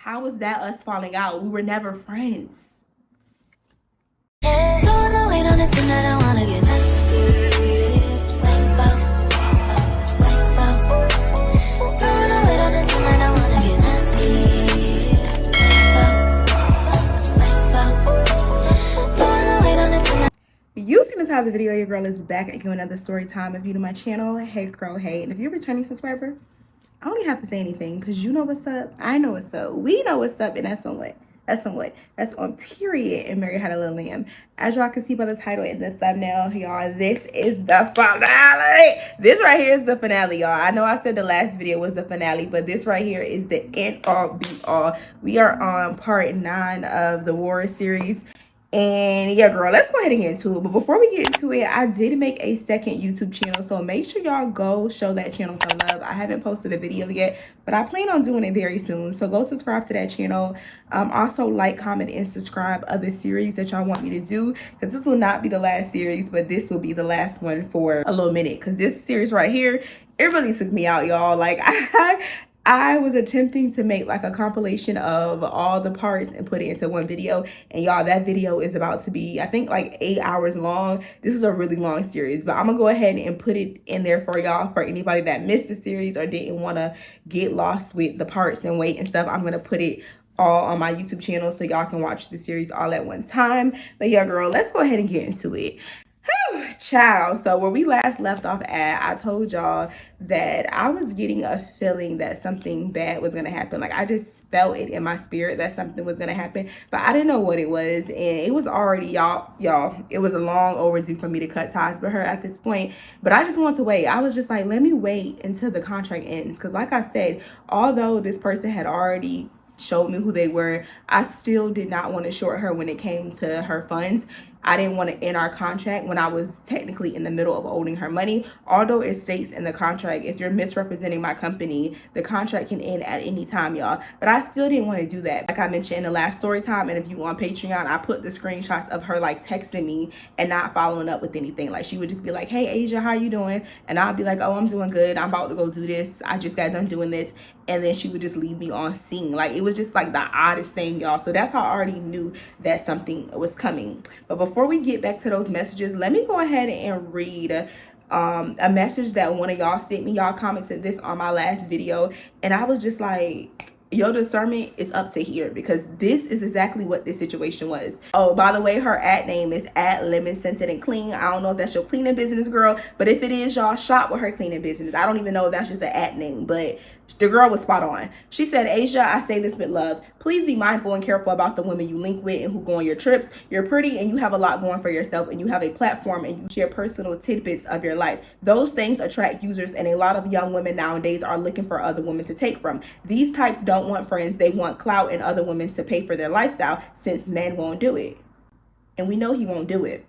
How is that us falling out? We were never friends. You seen the type of video. Your girl is back again with another story time. If you're new to my channel, hey girl, hey. And if you're a returning subscriber, I don't even have to say anything because you know what's up. I know what's up. We know what's up, and that's on what? That's on what? That's on period and Mary Had a Little Lamb. As y'all can see by the title and the thumbnail, y'all, this is the finale. This right here is the finale, y'all. I know I said the last video was the finale, but this right here is the end all be all. We are on part 9 of the War series. And yeah, girl, let's go ahead and get into it. But before we get into it, I did make a second YouTube channel, so make sure y'all go show that channel some love. I haven't posted a video yet, but I plan on doing it very soon, so go subscribe to that channel. Also like, comment, and subscribe other series that y'all want me to do, because this will not be the last series, but this will be the last one for a little minute, because this series right here, it really took me out, y'all. Like I was attempting to make like a compilation of all the parts and put it into one video, and y'all, that video is about to be, I think, like 8 hours long. This is a really long series, but I'm gonna go ahead and put it in there for y'all, for anybody that missed the series or didn't want to get lost with the parts and wait and stuff. I'm gonna put it all on my YouTube channel so y'all can watch the series all at one time. But yeah, girl, let's go ahead and get into it. Child, so where we last left off at, I told y'all that I was getting a feeling that something bad was gonna happen. Like, I just felt it in my spirit that something was gonna happen, but I didn't know what it was. And it was already, y'all, it was a long overdue for me to cut ties with her at this point, but I just wanted to wait. I was just like, let me wait until the contract ends, because like I said, although this person had already showed me who they were, I still did not want to short her when it came to her funds. I didn't want to end our contract when I was technically in the middle of owing her money. Although it states in the contract, if you're misrepresenting my company, the contract can end at any time, y'all. But I still didn't want to do that. Like I mentioned in the last story time, and if you on Patreon, I put the screenshots of her like texting me and not following up with anything. Like, she would just be like, hey Asia, how you doing? And I'll be like, oh, I'm doing good. I'm about to go do this. I just got done doing this. And then she would just leave me on scene. Like, it was just like the oddest thing, y'all. So that's how I already knew that something was coming. But before we get back to those messages, let me go ahead and read a message that one of y'all sent me. Y'all commented this on my last video, and I was just like, your discernment is up to here, because this is exactly what this situation was. Oh, by the way, her ad name is @lemon-scented-and-clean. I don't know if that's your cleaning business, girl, but if it is, y'all, shop with her cleaning business. I don't even know if that's just an ad name, but the girl was spot on. She said, Asia, I say this with love. Please be mindful and careful about the women you link with and who go on your trips. You're pretty and you have a lot going for yourself, and you have a platform, and you share personal tidbits of your life. Those things attract users, and a lot of young women nowadays are looking for other women to take from. These types don't want friends. They want clout and other women to pay for their lifestyle, since men won't do it. And we know he won't do it.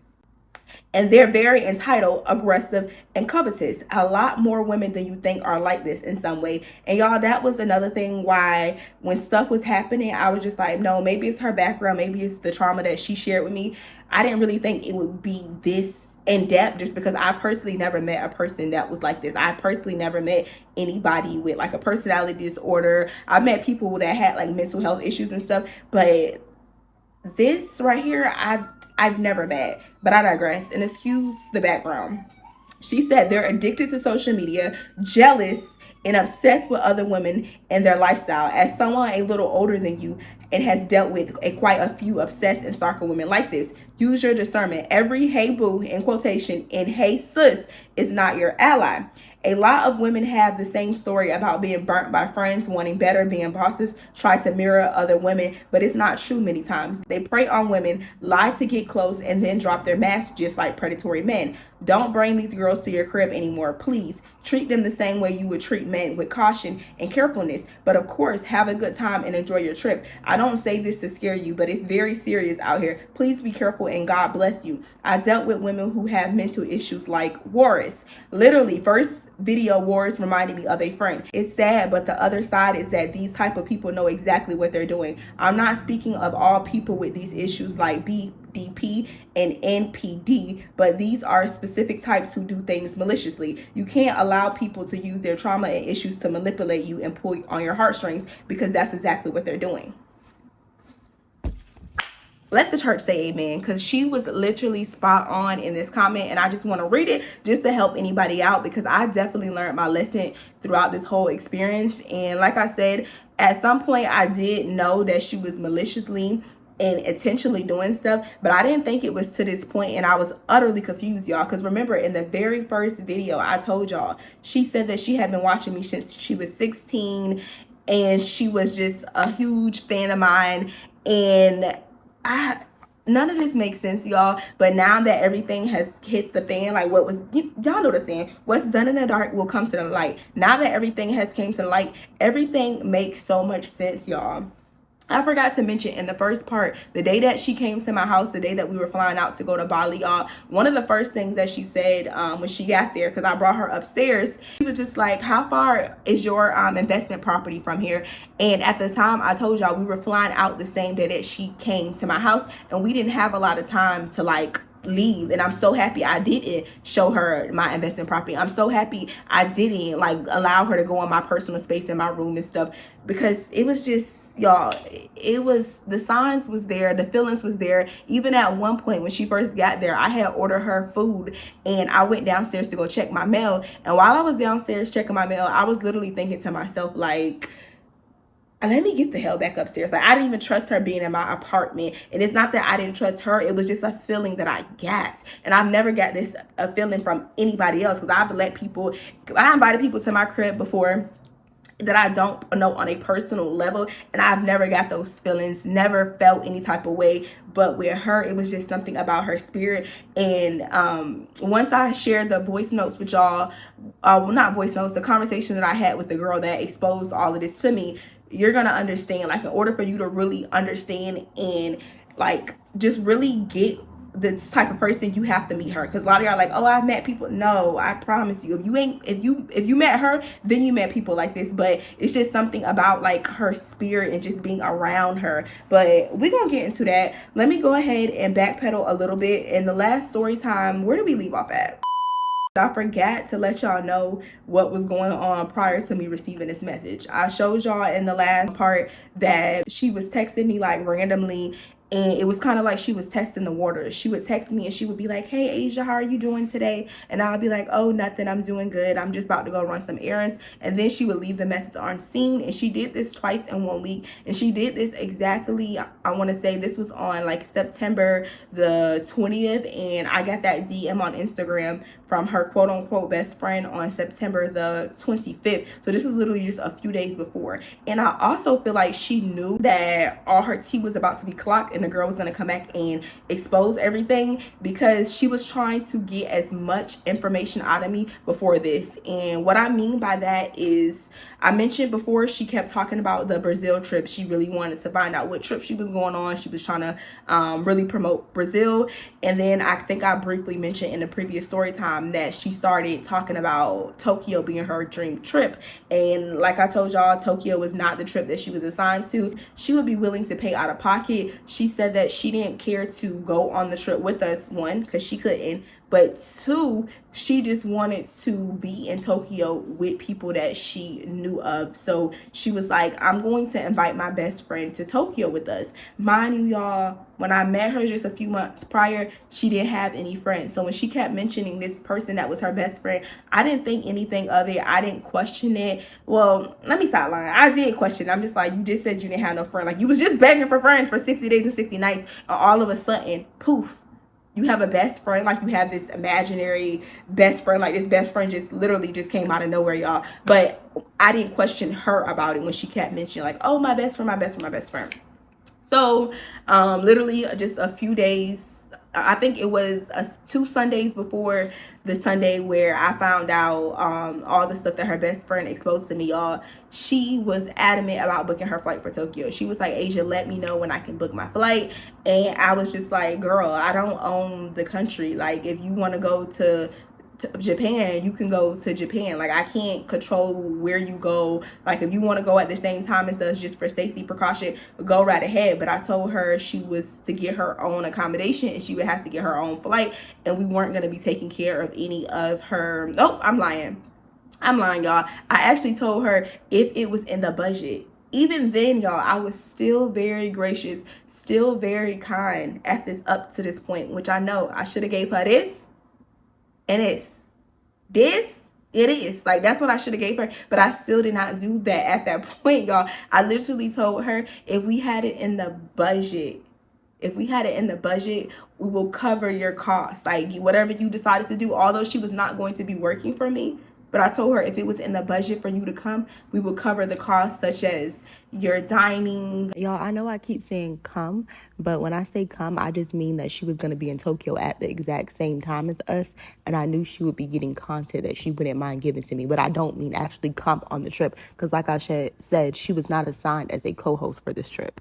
And they're very entitled, aggressive, and covetous. A lot more women than you think are like this in some way. And y'all, that was another thing why when stuff was happening, I was just like, no, maybe it's her background, maybe it's the trauma that she shared with me. I didn't really think it would be this in depth, just because I personally never met a person that was like this. I personally never met anybody with like a personality disorder. I met people that had like mental health issues and stuff, but this right here, I've never met. But I digress, and excuse the background. She said they're addicted to social media, jealous, and obsessed with other women and their lifestyle. As someone a little older than you and has dealt with quite a few obsessed and stalker women like this, use your discernment. Every hey boo in quotation and hey sis is not your ally. A lot of women have the same story about being burnt by friends, wanting better, being bosses, try to mirror other women, but it's not true many times. They prey on women, lie to get close, and then drop their mask just like predatory men. Don't bring these girls to your crib anymore, please. Treat them the same way you would treat men, with caution and carefulness. But of course, have a good time and enjoy your trip. I don't say this to scare you, but it's very serious out here. Please be careful and God bless you. I dealt with women who have mental issues like Warris. Literally, first video, Warris reminded me of a friend. It's sad, but the other side is that these type of people know exactly what they're doing. I'm not speaking of all people with these issues like BDP and NPD, but these are specific types who do things maliciously. You can't allow people to use their trauma and issues to manipulate you and pull on your heartstrings, because that's exactly what they're doing. Let the church say amen, because she was literally spot on in this comment, and I just want to read it just to help anybody out, because I definitely learned my lesson throughout this whole experience. And like I said, at some point I did know that she was maliciously and intentionally doing stuff, but I didn't think it was to this point, and I was utterly confused, y'all, because remember in the very first video I told y'all, she said that she had been watching me since she was 16 and she was just a huge fan of mine, and none of this makes sense, y'all. But now that everything has hit the fan, like what was, y'all know the saying, what's done in the dark will come to the light. Now that everything has came to the light, everything makes so much sense, y'all. I forgot to mention in the first part, the day that she came to my house, the day that we were flying out to go to Bali, y'all, one of the first things that she said when she got there, because I brought her upstairs, she was just like, how far is your investment property from here? And at the time, I told y'all we were flying out the same day that she came to my house, and we didn't have a lot of time to like leave. And I'm so happy I didn't show her my investment property. I'm so happy I didn't like allow her to go on my personal space in my room and stuff, because it was just, y'all, it was, the signs was there, the feelings was there. Even at one point when she first got there, I had ordered her food and I went downstairs to go check my mail, and while I was downstairs checking my mail, I was literally thinking to myself, like, let me get the hell back upstairs. Like, I didn't even trust her being in my apartment. And it's not that I didn't trust her, it was just a feeling that I got. And I've never got this a feeling from anybody else, because I've let people, I invited people to my crib before that I don't know on a personal level, and I've never got those feelings, never felt any type of way. But with her, it was just something about her spirit. And once I shared the voice notes with y'all, well, not voice notes, the conversation that I had with the girl that exposed all of this to me, you're gonna understand, like, in order for you to really understand and like just really get this type of person, you have to meet her. Because a lot of y'all like, oh, I've met people. No, I promise you, if you met her, then you met people like this. But it's just something about like her spirit and just being around her. But we're gonna get into that. Let me go ahead and backpedal a little bit. In the last story time, where did we leave off at? I forgot to let y'all know what was going on prior to me receiving this message. I showed y'all in the last part that she was texting me like randomly, and it was kind of like she was testing the waters. She would text me and she would be like, hey Asia, how are you doing today? And I'll be like, oh, nothing, I'm doing good, I'm just about to go run some errands. And then she would leave the message on scene. And she did this twice in 1 week, and she did this exactly, I want to say this was on like September the 20th, and I got that DM on Instagram from her quote unquote best friend on September the 25th. So this was literally just a few days before. And I also feel like she knew that all her tea was about to be clocked and the girl was going to come back and expose everything, because she was trying to get as much information out of me before this. And what I mean by that is, I mentioned before, she kept talking about the Brazil trip. She really wanted to find out what trip she was going on. She was trying to really promote Brazil. And then I think I briefly mentioned in the previous story time that she started talking about Tokyo being her dream trip. And like I told y'all, Tokyo was not the trip that she was assigned to. She would be willing to pay out of pocket. She said that she didn't care to go on the trip with us, one, because she couldn't, but two, she just wanted to be in Tokyo with people that she knew of. So she was like, I'm going to invite my best friend to Tokyo with us. Mind you, y'all, when I met her just a few months prior, she didn't have any friends. So when she kept mentioning this person that was her best friend, I didn't think anything of it. I didn't question it. Well, let me stop lying. I did question it. I'm just like, you just said you didn't have no friend. Like, you was just begging for friends for 60 days and 60 nights. And all of a sudden, poof, you have a best friend. Like, you have this imaginary best friend. Like, this best friend just literally just came out of nowhere, y'all. But I didn't question her about it when she kept mentioning like, oh, my best friend, my best friend, my best friend. So literally just a few days I think it was 2 Sundays before the Sunday where I found out all the stuff that her best friend exposed to me, y'all. She was adamant about booking her flight for Tokyo. She was like, Asia, let me know when I can book my flight. And I was just like, girl, I don't own the country. Like, if you want to go to Japan, you can go to Japan. Like, I can't control where you go. Like, if you want to go at the same time as us just for safety precaution, go right ahead. But I told her she was to get her own accommodation and she would have to get her own flight, and we weren't going to be taking care of any of her. Oh, I'm lying, y'all. I actually told her if it was in the budget. Even then, y'all, I was still very gracious, still very kind at this up to this point, which I know I should have gave her this and this it is like, that's what I should have gave her, but I still did not do that at that point, y'all. I literally told her if we had it in the budget, we will cover your costs, like whatever you decided to do. Although she was not going to be working for me, but I told her if it was in the budget for you to come, we will cover the costs such as your dining. Y'all, I know I keep saying come, but when I say come, I just mean that she was going to be in Tokyo at the exact same time as us, and I knew she would be getting content that she wouldn't mind giving to me, but I don't mean actually come on the trip, because like I said, she was not assigned as a co-host for this trip.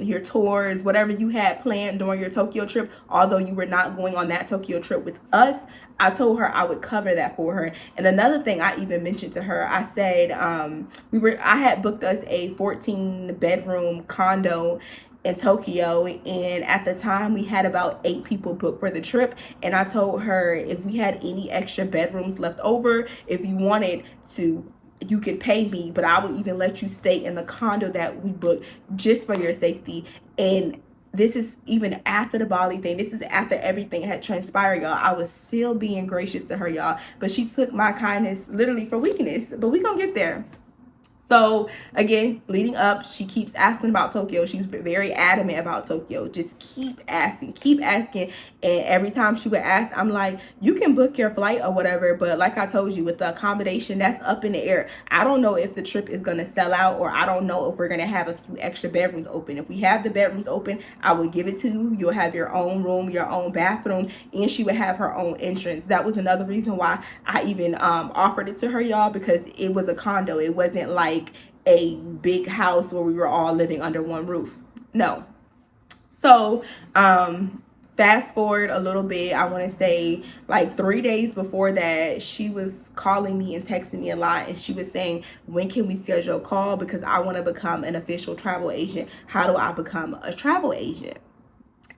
Your tours, whatever you had planned during your Tokyo trip, although you were not going on that Tokyo trip with us, I told her I would cover that for her. And another thing I even mentioned to her, I said I had booked us a 14-bedroom condo in Tokyo, and at the time we had about 8 people booked for the trip, and I told her if we had any extra bedrooms left over, if you wanted to, you could pay me, but I would even let you stay in the condo that we booked just for your safety. And this is even after the Bali thing. This is after everything had transpired, y'all. I was still being gracious to her, y'all. But she took my kindness literally for weakness. But we gonna get there. So again, leading up, she keeps asking about Tokyo. She's very adamant about Tokyo. Just keep asking. And every time she would ask, I'm like, you can book your flight or whatever. But like I told you, with the accommodation, that's up in the air. I don't know if the trip is going to sell out, or I don't know if we're going to have a few extra bedrooms open. If we have the bedrooms open, I will give it to you. You'll have your own room, your own bathroom, and she would have her own entrance. That was another reason why I even offered it to her, y'all, because it was a condo. It wasn't like a big house where we were all living under one roof. No. So fast forward a little bit, I want to say like 3 days before that, she was calling me and texting me a lot, and she was saying, when can we schedule a call, because I want to become an official travel agent. How do I become a travel agent?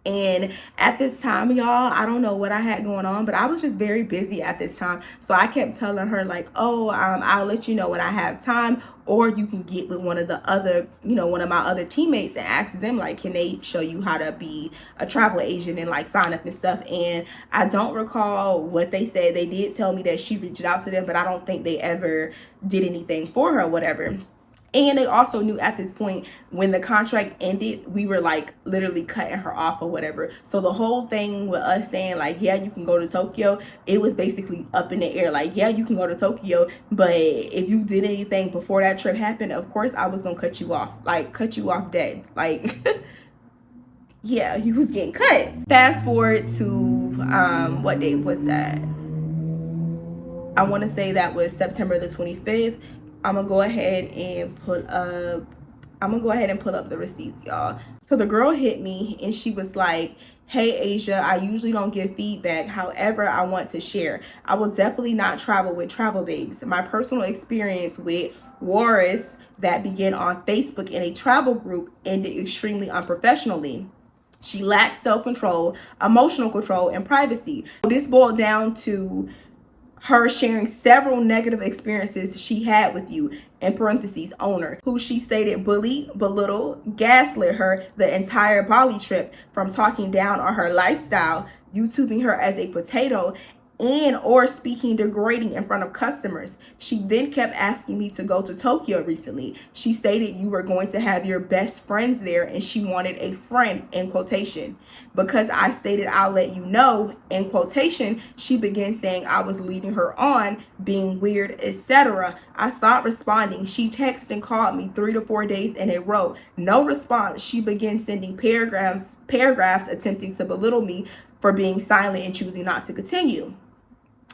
And at this time, y'all, I don't know what I had going on, but I was just very busy at this time. So I kept telling her like, oh, I'll let you know when I have time, or you can get with one of the other, one of my other teammates and ask them, like, can they show you how to be a travel agent and like sign up and stuff. And I don't recall what they said. They did tell me that she reached out to them, but I don't think they ever did anything for her or whatever. And they also knew at this point, when the contract ended, we were like literally cutting her off or whatever. So the whole thing with us saying like, yeah, you can go to Tokyo, it was basically up in the air. Like, yeah, you can go to Tokyo, but if you did anything before that trip happened, of course I was gonna cut you off dead. Like, yeah, you was getting cut. Fast forward to what date was that? I want to say that was September the 25th. I'm gonna go ahead and pull up the receipts, y'all. So the girl hit me and she was like, hey Asia, I usually don't give feedback, however I want to share. I will definitely not travel with travel babes. My personal experience with Warris that began on Facebook in a travel group ended extremely unprofessionally. She lacked self-control, emotional control, and privacy. This boiled down to her sharing several negative experiences she had with you, in parentheses, owner, who she stated bullied, belittled, gaslit her the entire Bali trip, from talking down on her lifestyle, YouTubing her as a potato, and or speaking degrading in front of customers. She then kept asking me to go to Tokyo recently. She stated you were going to have your best friends there and she wanted a friend, in quotation. Because I stated I'll let you know, in quotation, she began saying I was leading her on, being weird, etc. I stopped responding. She texted and called me 3 to 4 days in a row. No response. She began sending paragraphs attempting to belittle me for being silent and choosing not to continue.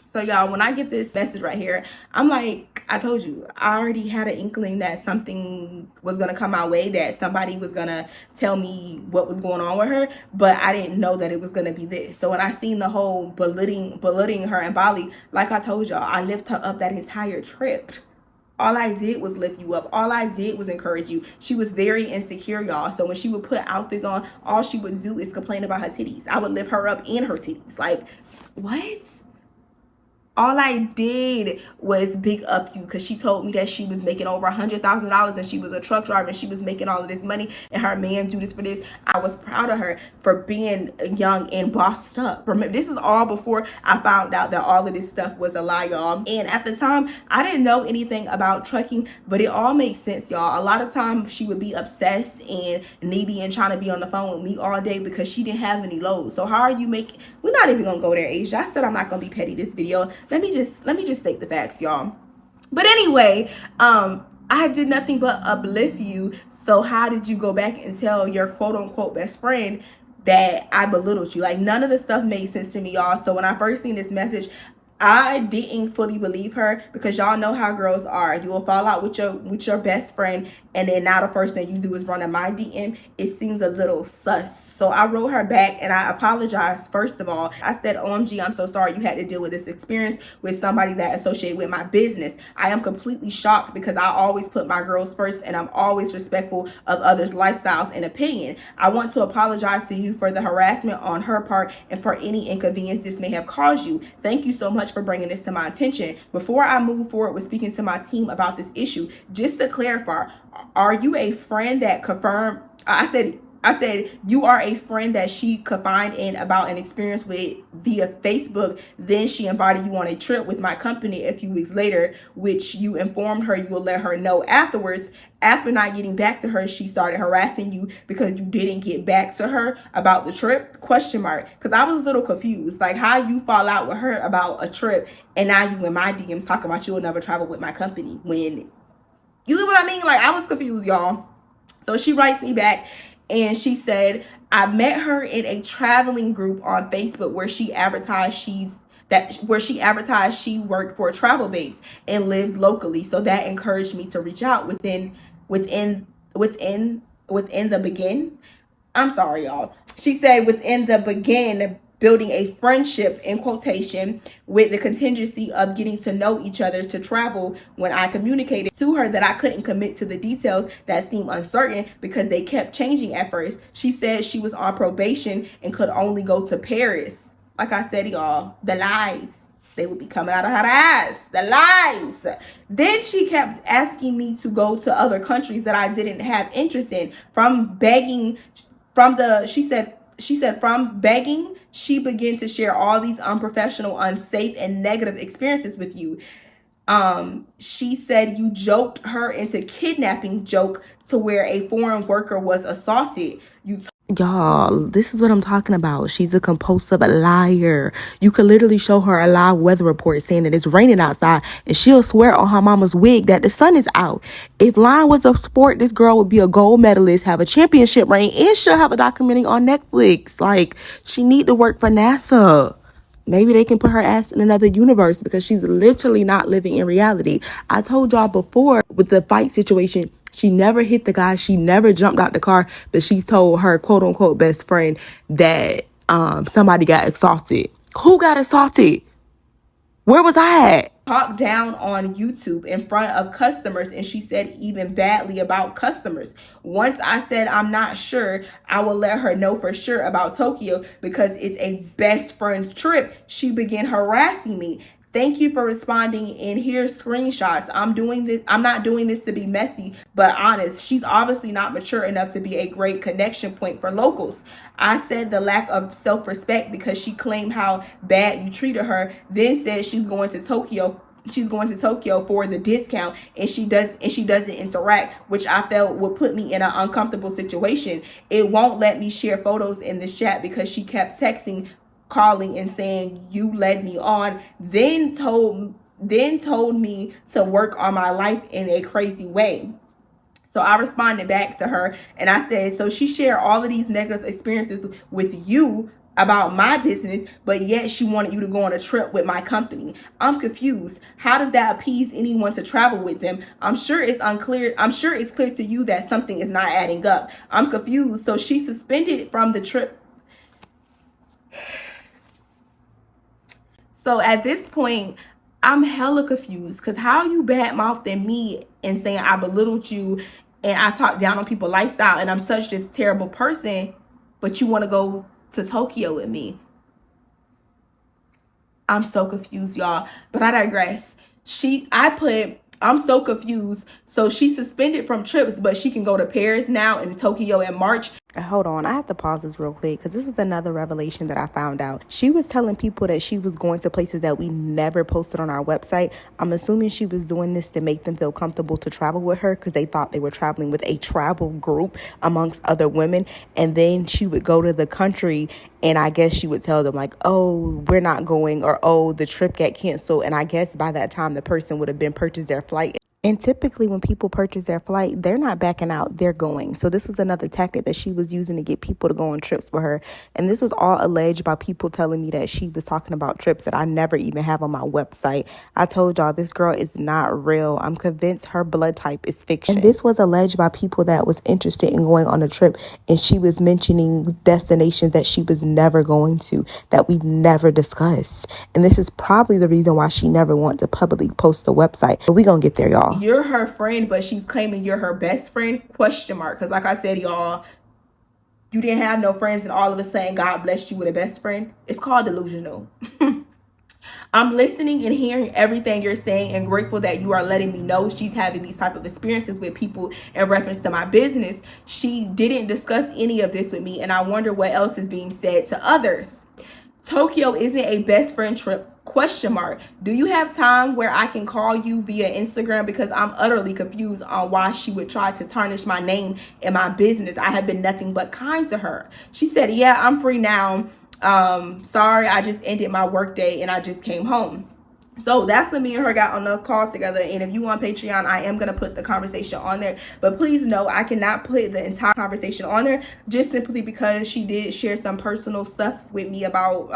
So y'all, when I get this message right here, I'm like, I told you, I already had an inkling that something was going to come my way, that somebody was going to tell me what was going on with her, but I didn't know that it was going to be this. So when I seen the whole belittling her in Bali, like I told y'all, I lifted her up that entire trip. All I did was lift you up. All I did was encourage you. She was very insecure, y'all. So when she would put outfits on, all she would do is complain about her titties. I would lift her up in her titties. Like, what? All I did was big up you because she told me that she was making over $100,000 and she was a truck driver and she was making all of this money and her man do this for this. I was proud of her for being young and bossed up. Remember, this is all before I found out that all of this stuff was a lie, y'all. And at the time, I didn't know anything about trucking, but it all makes sense, y'all. A lot of times she would be obsessed and needy and trying to be on the phone with me all day because she didn't have any loads. So how are you making? We're not even gonna go there, Asia. I said I'm not gonna be petty this video. Let me just state the facts, y'all. But anyway, I did nothing but uplift you. So how did you go back and tell your quote unquote best friend that I belittled you? Like, none of the stuff made sense to me, y'all. So when I first seen this message, I didn't fully believe her because y'all know how girls are. You will fall out with your best friend, and then now the first thing you do is run in my DM. It seems a little sus. So I wrote her back and I apologized. First of all, I said, OMG, I'm so sorry you had to deal with this experience with somebody that associated with my business. I am completely shocked because I always put my girls first and I'm always respectful of others' lifestyles and opinion. I want to apologize to you for the harassment on her part and for any inconvenience this may have caused you. Thank you so much for bringing this to my attention. Before I move forward with speaking to my team about this issue, just to clarify, are you a friend that confirmed? I said you are a friend that she confided in about an experience with via Facebook. Then she invited you on a trip with my company a few weeks later, which you informed her you will let her know afterwards. After not getting back to her, she started harassing you because you didn't get back to her about the trip? Question mark. Because I was a little confused. Like, how you fall out with her about a trip and now you in my DMs talking about you will never travel with my company when, you know what I mean? Like, I was confused, y'all. So she writes me back and she said, I met her in a traveling group on Facebook where she advertised she worked for Travel Babes and lives locally. So that encouraged me to reach out within the begin. I'm sorry, y'all. She said within the begin building a friendship, in quotation, with the contingency of getting to know each other to travel. When I communicated to her that I couldn't commit to the details that seemed uncertain because they kept changing at first, she said she was on probation and could only go to Paris. Like I said, y'all, the lies, they would be coming out of her ass. The lies. Then she kept asking me to go to other countries that I didn't have interest in. From begging, she said from begging, she began to share all these unprofessional, unsafe, and negative experiences with you. She said you joked her into kidnapping joke to where a foreign worker was assaulted. Y'all, this is what I'm talking about. She's a compulsive liar. You could literally show her a live weather report saying that it's raining outside and she'll swear on her mama's wig that the sun is out. If lying was a sport, this girl would be a gold medalist, have a championship ring, and she'll have a documentary on Netflix. Like, she need to work for NASA. Maybe they can put her ass in another universe because she's literally not living in reality. I told y'all before with the fight situation, she never hit the guy. She never jumped out the car, but she told her quote unquote best friend that somebody got assaulted. Who got assaulted? Where was I at? Talked down on YouTube in front of customers, and she said even badly about customers. Once I said I'm not sure, I will let her know for sure about Tokyo because it's a best friend trip, she began harassing me. Thank you for responding, and here's screenshots. I'm not doing this to be messy, but honest. She's obviously not mature enough to be a great connection point for locals. I said the lack of self-respect because she claimed how bad you treated her, then said she's going to Tokyo for the discount, and she doesn't interact, which I felt would put me in an uncomfortable situation. It won't let me share photos in this chat because she kept texting, calling, and saying you led me on, then told me to work on my life in a crazy way. So I responded back to her and I said, so she shared all of these negative experiences with you about my business, but yet she wanted you to go on a trip with my company. I'm confused. How does that appease anyone to travel with them? I'm sure it's clear to you that something is not adding up. I'm confused. So she suspended from the trip. So at this point, I'm hella confused, because how you bad-mouthing me and saying I belittled you and I talk down on people's lifestyle and I'm such this terrible person, but you want to go to Tokyo with me? I'm so confused, y'all. But I digress. I'm so confused. So she's suspended from trips, but she can go to Paris now and Tokyo in March. Hold on, I have to pause this real quick because this was another revelation that I found out. She was telling people that she was going to places that we never posted on our website. I'm assuming she was doing this to make them feel comfortable to travel with her because they thought they were traveling with a travel group amongst other women. And then she would go to the country and I guess she would tell them like, oh, we're not going, or oh, the trip got canceled. And I guess by that time the person would have been purchased their flight. And typically when people purchase their flight, they're not backing out, they're going. So this was another tactic that she was using to get people to go on trips with her. And this was all alleged by people telling me that she was talking about trips that I never even have on my website. I told y'all this girl is not real. I'm convinced her blood type is fiction. And this was alleged by people that was interested in going on a trip. And she was mentioning destinations that she was never going to, that we never discussed. And this is probably the reason why she never wanted to publicly post the website. But we gonna get there, y'all. You're her friend, but she's claiming you're her best friend? Question mark. Because like I said, y'all, you didn't have no friends and all of a sudden God blessed you with a best friend. It's called delusional. I'm listening and hearing everything you're saying and grateful that you are letting me know she's having these type of experiences with people in reference to my business. She didn't discuss any of this with me, and I wonder what else is being said to others. Tokyo isn't a best friend trip? Question mark. Do you have time where I can call you via Instagram, because I'm utterly confused on why she would try to tarnish my name and my business. I have been nothing but kind to her. She said, yeah, I'm free now. Sorry, I just ended my work day and I just came home. So that's when me and her got on the call together. And if you want Patreon, I am going to put the conversation on there. But please know I cannot put the entire conversation on there, just simply because she did share some personal stuff with me about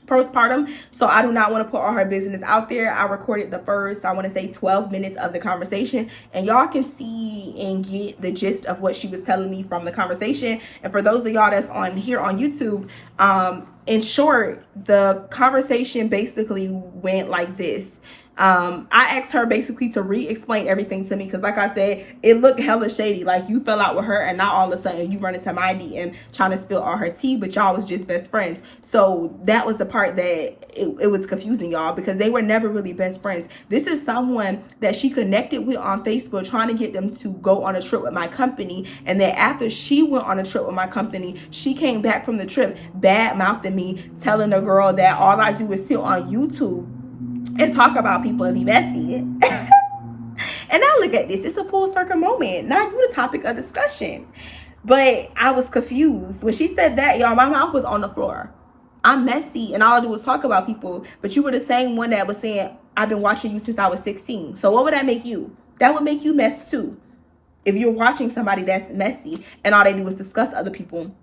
postpartum. So I do not want to put all her business out there. I recorded the first, I want to say 12 minutes of the conversation, and y'all can see and get the gist of what she was telling me from the conversation. And for those of y'all that's on here on YouTube, in short, the conversation basically went like this. I asked her basically to re-explain everything to me, because like I said, it looked hella shady. Like, you fell out with her and now all of a sudden you run into my DM trying to spill all her tea, but y'all was just best friends. So that was the part that it was confusing, y'all, because they were never really best friends. This is someone that she connected with on Facebook, trying to get them to go on a trip with my company. And then after she went on a trip with my company, she came back from the trip bad mouthing me, telling the girl that all I do is sit on YouTube and talk about people and be messy. And now look at this. It's a full circle moment. Now you the topic of discussion. But I was confused. When she said that, y'all, my mouth was on the floor. I'm messy and all I do is talk about people. But you were the same one that was saying, I've been watching you since I was 16. So what would that make you? That would make you mess too. If you're watching somebody that's messy and all they do is discuss other people.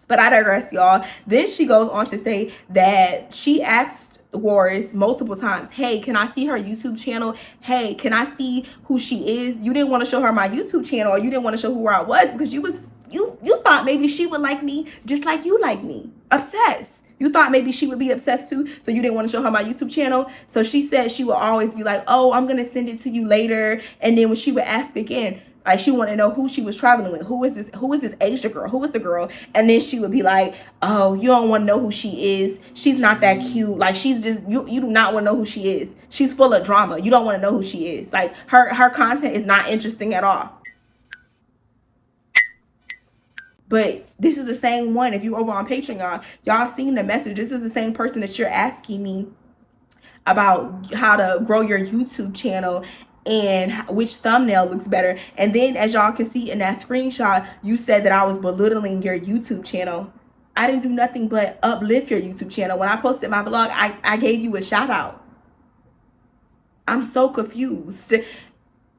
But I digress, y'all. Then she goes on to say that she asked Warris multiple times, hey, can I see her YouTube channel? Hey, can I see who she is? You didn't want to show her my YouTube channel, or you didn't want to show who I was, because you thought maybe she would like me just like you like me. Obsessed. You thought maybe she would be obsessed too, so you didn't want to show her my YouTube channel. So she said she would always be like, oh, I'm going to send it to you later. And then when she would ask again, Like, she wanted to know who she was traveling with. Who is this Asia girl? Who is the girl? And then she would be like, oh, you don't want to know who she is. She's not that cute. Like, she's just, you do not want to know who she is. She's full of drama. You don't want to know who she is. Like, her content is not interesting at all. But this is the same one. If you're over on Patreon, y'all seen the message. This is the same person that you're asking me about how to grow your YouTube channel and which thumbnail looks better. And then, as y'all can see in that screenshot, you said that I was belittling your YouTube channel. I didn't do nothing but uplift your YouTube channel. When I posted my vlog, I gave you a shout out. I'm so confused.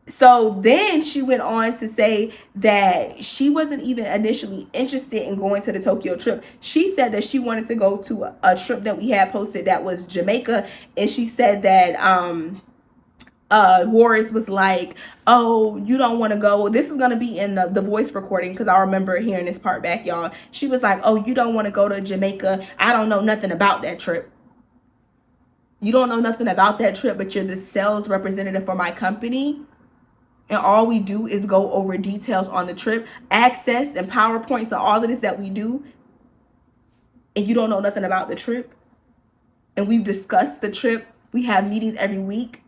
So then she went on to say that she wasn't even initially interested in going to the Tokyo trip. She said that she wanted to go to a trip that we had posted that was Jamaica. And she said that Warris was like, oh, you don't want to go. This is going to be in the voice recording, because I remember hearing this part back, y'all. She was like, oh, you don't want to go to Jamaica. I don't know nothing about that trip. You don't know nothing about that trip, but you're the sales representative for my company. And all we do is go over details on the trip, access and PowerPoints and all of this that we do. And you don't know nothing about the trip. And we've discussed the trip. We have meetings every week.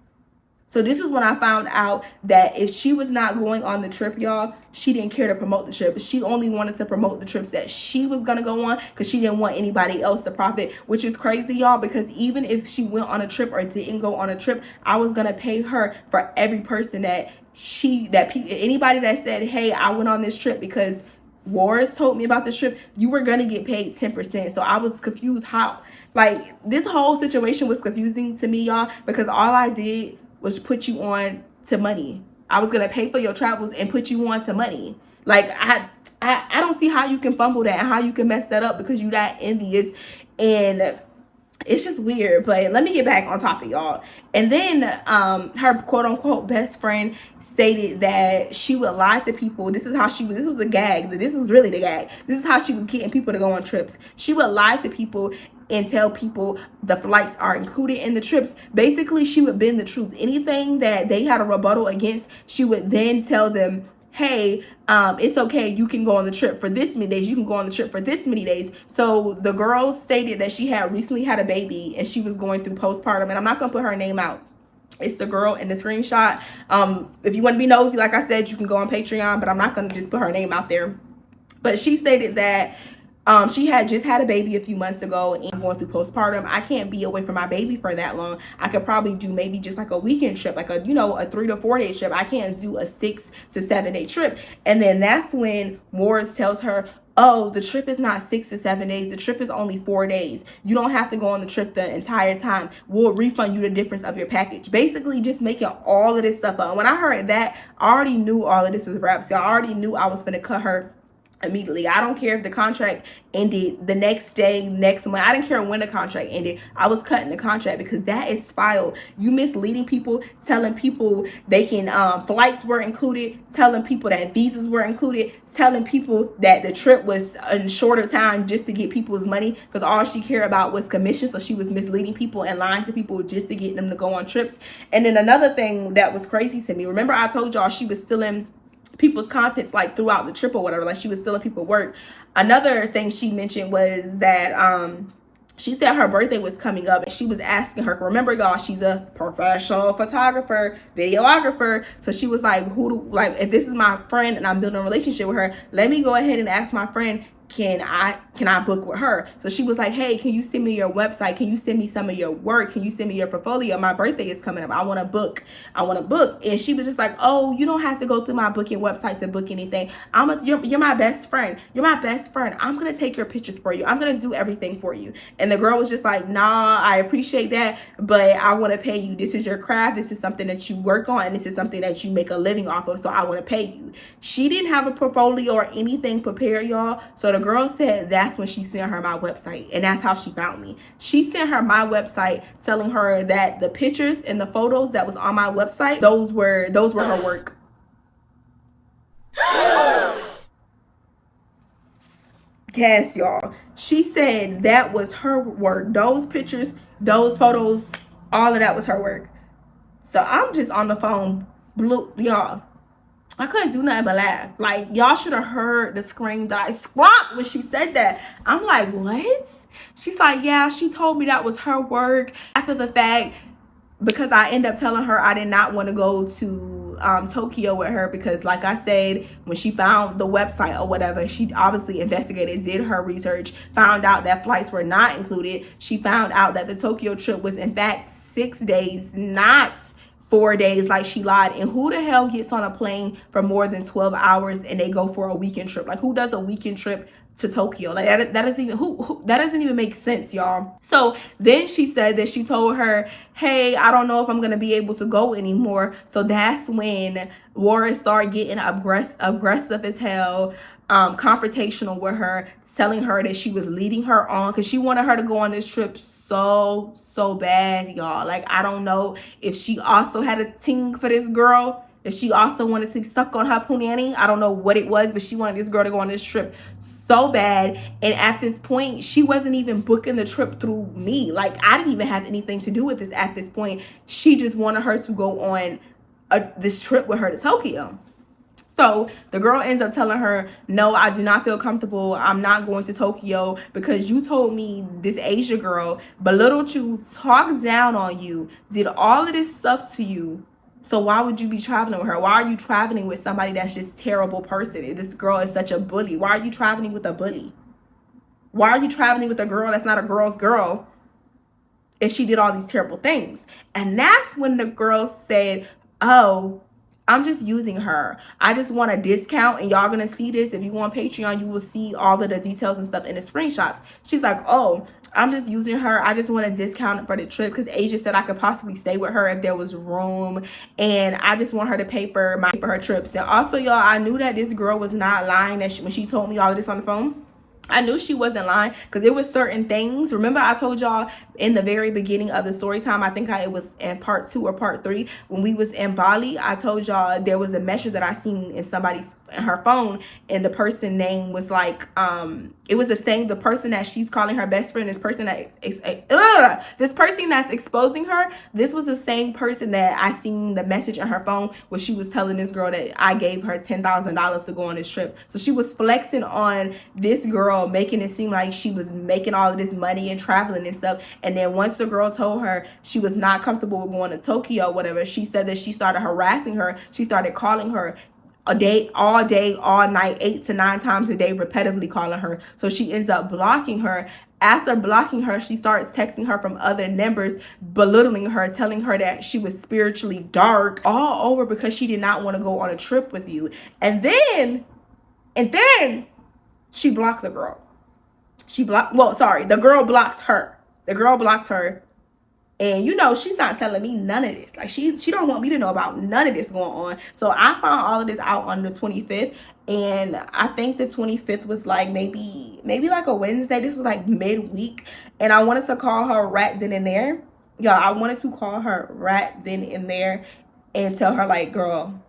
So this is when I found out that if she was not going on the trip, y'all, she didn't care to promote the trip. She only wanted to promote the trips that she was going to go on, because she didn't want anybody else to profit, which is crazy, y'all, because even if she went on a trip or didn't go on a trip, I was going to pay her for every person anybody that said, hey, I went on this trip because Warris told me about this trip, you were going to get paid 10%. So I was confused how, like, this whole situation was confusing to me, y'all, because all I did was put you on to money. I was going to pay for your travels and put you on to money. Like, I don't see how you can fumble that and how you can mess that up, because you that envious. And it's just weird. But let me get back on topic, y'all. And then her quote unquote best friend stated that she would lie to people. This was the gag. This was really the gag. This is how she was getting people to go on trips. She would lie to people and tell people the flights are included in the trips. Basically, she would bend the truth. Anything that they had a rebuttal against, she would then tell them, hey, it's okay, you can go on the trip for this many days, you can go on the trip for this many days. So the girl stated that she had recently had a baby and she was going through postpartum, and I'm not gonna put her name out. It's the girl in the screenshot. If you want to be nosy, like I said, you can go on Patreon, but I'm not gonna just put her name out there. But she stated that she had just had a baby a few months ago and going through postpartum. I can't be away from my baby for that long. I could probably do maybe just like a weekend trip, like a 3 to 4 day trip. I can't do a 6 to 7 day trip. And then that's when Morris tells her, oh, the trip is not 6 to 7 days. The trip is only 4 days. You don't have to go on the trip the entire time. We'll refund you the difference of your package. Basically just making all of this stuff up. And when I heard that, I already knew all of this was rap. So I already knew I was going to cut her immediately. I don't care if the contract ended the next day, next month. I didn't care when the contract ended. I was cutting the contract, because that is foul. You misleading people, telling people they can flights were included, telling people that visas were included, telling people that the trip was in shorter time just to get people's money, because all she cared about was commission. So she was misleading people and lying to people just to get them to go on trips. And then another thing that was crazy to me, remember I told y'all she was stealing people's contents like throughout the trip or whatever, like she was stealing people's work. Another thing she mentioned was that she said her birthday was coming up and she was asking her, remember y'all, she's a professional photographer, videographer, so she was like, if this is my friend and I'm building a relationship with her, let me go ahead and ask my friend, can I book with her? So she was like, hey, can you send me your website? Can you send me some of your work? Can you send me your portfolio? My birthday is coming up. I want to book. And she was just like, oh, you don't have to go through my booking website to book anything. You're my best friend. You're my best friend. I'm going to take your pictures for you. I'm going to do everything for you. And the girl was just like, nah, I appreciate that, but I want to pay you. This is your craft. This is something that you work on. And this is something that you make a living off of. So I want to pay you. She didn't have a portfolio or anything prepared, y'all. So the girl said that's when she sent her my website, and that's how she found me. She sent her my website telling her that the pictures and the photos that was on my website, those were her work. Yes, y'all. She said that was her work. Those pictures, those photos, all of that was her work. So I'm just on the phone, y'all. I couldn't do nothing but laugh. Like, y'all should have heard the scream that I squawked when she said that. I'm like, what? She's like, yeah, she told me that was her work after the fact, because I ended up telling her I did not want to go to Tokyo with her because, like I said, when she found the website or whatever, she obviously investigated, did her research, found out that flights were not included. She found out that the Tokyo trip was in fact 6 days, not 4 days like she lied. And who the hell gets on a plane for more than 12 hours and they go for a weekend trip? Like, who does a weekend trip to Tokyo? Like, that doesn't even that doesn't even make sense, y'all. So then she said that she told her, hey, I don't know if I'm gonna be able to go anymore. So that's when Warren started getting aggressive as hell, confrontational with her, telling her that she was leading her on because she wanted her to go on this trip so bad, y'all. Like, I don't know if she also had a ting for this girl, if she also wanted to suck on her punani. I don't know what it was, but she wanted this girl to go on this trip so bad. And at this point, she wasn't even booking the trip through me. Like, I didn't even have anything to do with this at this point. She just wanted her to go on this trip with her to Tokyo. So the girl ends up telling her, no, I do not feel comfortable. I'm not going to Tokyo because you told me this Asia girl belittled you, talked down on you, did all of this stuff to you. So why would you be traveling with her? Why are you traveling with somebody that's just a terrible person? This girl is such a bully. Why are you traveling with a bully? Why are you traveling with a girl that's not a girl's girl if she did all these terrible things? And that's when the girl said, oh, I'm just using her. I just want a discount, and y'all gonna see this. If you go on Patreon, you will see all of the details and stuff in the screenshots. She's like, oh, I'm just using her. I just want a discount for the trip because Asia said I could possibly stay with her if there was room, and I just want her to pay for her trips. And also, y'all, I knew that this girl was not lying when she told me all of this on the phone. I knew she wasn't lying because there were certain things. Remember, I told y'all in the very beginning of the story time, I think it was in part 2 or part 3, when we was in Bali, I told y'all there was a message that I seen in her phone, and the person name was like, it was the same, the person that she's calling her best friend, this person that's exposing her, this was the same person that I seen the message in her phone where she was telling this girl that I gave her $10,000 to go on this trip. So she was flexing on this girl, making it seem like she was making all of this money and traveling and stuff. And then once the girl told her she was not comfortable with going to Tokyo or whatever, she said that she started harassing her. She started calling her all day, all night, 8 to 9 times a day, repetitively calling her. So she ends up blocking her. After blocking her, she starts texting her from other numbers, belittling her, telling her that she was spiritually dark, all over because she did not want to go on a trip with you. And then she blocked the girl. The girl blocked her. The girl blocked her. And you know, she's not telling me none of this. Like, she don't want me to know about none of this going on. So I found all of this out on the 25th. And I think the 25th was like maybe like a Wednesday. This was like midweek. And I wanted to call her right then and there. Y'all, I wanted to call her right then and there and tell her, like, girl,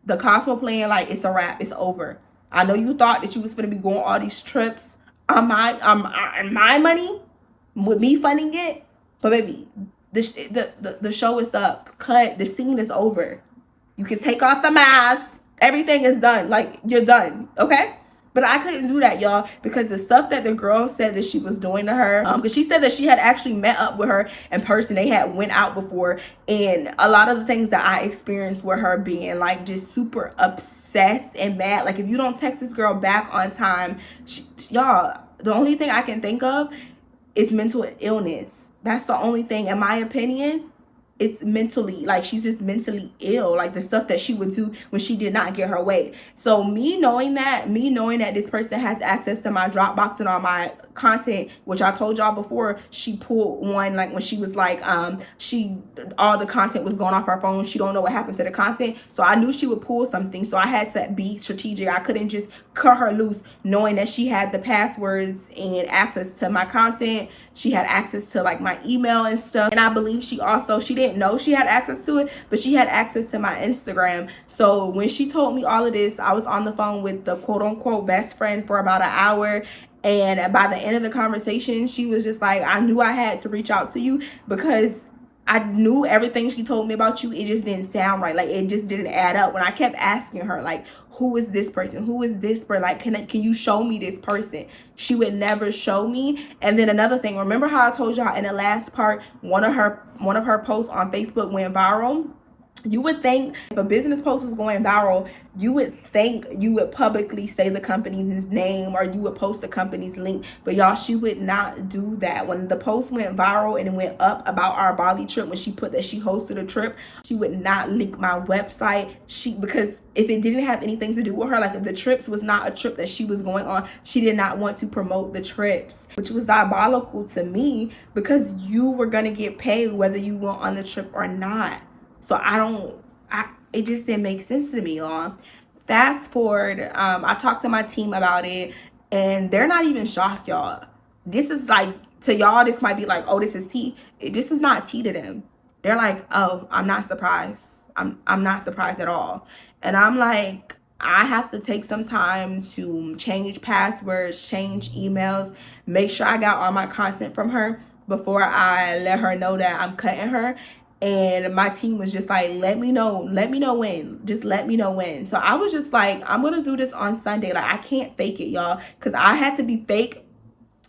the Cosmo plan, like, it's a wrap. It's over. I know you thought that you was going to be going all these trips on my money with me funding it. But baby, the show is up. Cut. The scene is over. You can take off the mask. Everything is done. Like, you're done. Okay? But I couldn't do that, y'all, because the stuff that the girl said that she was doing to her, because she said that she had actually met up with her in person. They had went out before, and a lot of the things that I experienced were her being like just super obsessed and mad. Like, if you don't text this girl back on time, y'all, the only thing I can think of is mental illness. That's the only thing, in my opinion. It's mentally, like, she's just mentally ill, like the stuff that she would do when she did not get her way. So me knowing that this person has access to my Dropbox and all my content, which I told y'all before, she pulled one, like, when she was like, all the content was going off her phone. She don't know what happened to the content. So I knew she would pull something. So I had to be strategic. I couldn't just cut her loose, knowing that she had the passwords and access to my content. She had access to, like, my email and stuff. And I believe she didn't know she had access to it, but she had access to my Instagram. So when she told me all of this, I was on the phone with the quote unquote best friend for about an hour. And by the end of the conversation, she was just like, I knew I had to reach out to you because I knew everything she told me about you. It just didn't sound right. Like, it just didn't add up. When I kept asking her, like, who is this person? Who is this person? Like, can you show me this person? She would never show me. And then another thing, remember how I told y'all in the last part, one of her posts on Facebook went viral? You would think if a business post was going viral, you would think you would publicly say the company's name or you would post the company's link. But y'all, she would not do that. When the post went viral and it went up about our Bali trip, when she put that she hosted a trip, she would not link my website. Because if it didn't have anything to do with her, like if the trips was not a trip that she was going on, she did not want to promote the trips, which was diabolical to me, because you were going to get paid whether you went on the trip or not. So it just didn't make sense to me, y'all. Fast forward, I talked to my team about it, and they're not even shocked, y'all. This is like, to y'all, this might be like, oh, this is tea. This is not tea to them. They're like, oh, I'm not surprised. I'm not surprised at all. And I'm like, I have to take some time to change passwords, change emails, make sure I got all my content from her before I let her know that I'm cutting her. And my team was just like, let me know when. Just let me know when. So I was just like, I'm going to do this on Sunday. Like, I can't fake it, y'all. Because I had to be fake.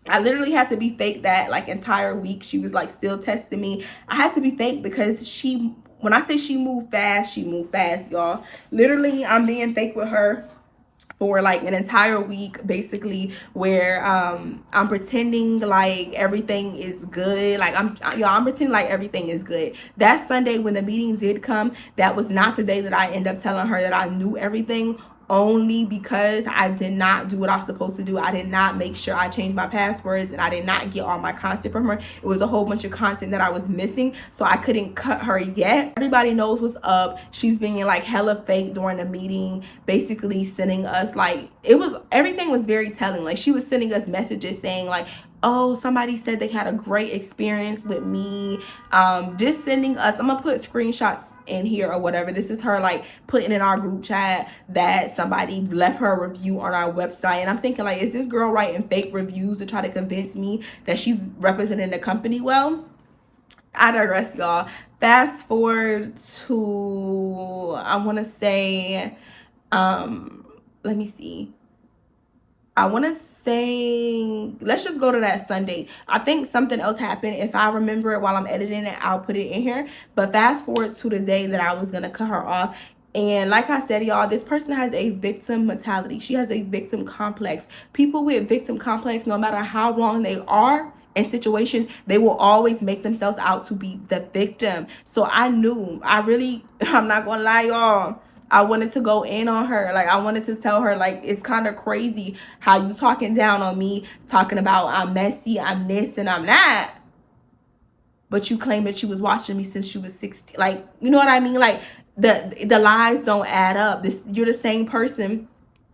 I literally had to be fake that like entire week. She was like still testing me. I had to be fake because when I say she moved fast, y'all. Literally, I'm being fake with her for like an entire week, basically, where I'm pretending like everything is good. Like I'm pretending like everything is good. That Sunday when the meeting did come, that was not the day that I ended up telling her that I knew everything, only because I did not do what I was supposed to do. I did not make sure I changed my passwords, and I did not get all my content from her. It was a whole bunch of content that I was missing, so I couldn't cut her yet. Everybody knows what's up. She's being like hella fake during the meeting, basically sending us like, everything was very telling. Like, she was sending us messages saying like, oh, somebody said they had a great experience with me. Just sending us, I'm gonna put screenshots in here or whatever. This is her like putting in our group chat that somebody left her a review on our website. And I'm thinking like, is this girl writing fake reviews to try to convince me that she's representing the company well? I digress, y'all. Fast forward to, I want to say, let me see. I want to say, let's just go to that Sunday. I think something else happened. If I remember it while I'm editing it, I'll put it in here. But fast forward to the day that I was going to cut her off. And like I said, y'all, this person has a victim mentality. She has a victim complex. People with victim complex, no matter how wrong they are in situations, they will always make themselves out to be the victim. So I'm not going to lie, y'all. I wanted to go in on her. Like, I wanted to tell her, like, it's kind of crazy how you talking down on me, talking about I'm messy, I'm this, and I'm that. But you claim that you was watching me since you was 16. Like, you know what I mean? Like, the lies don't add up. You're the same person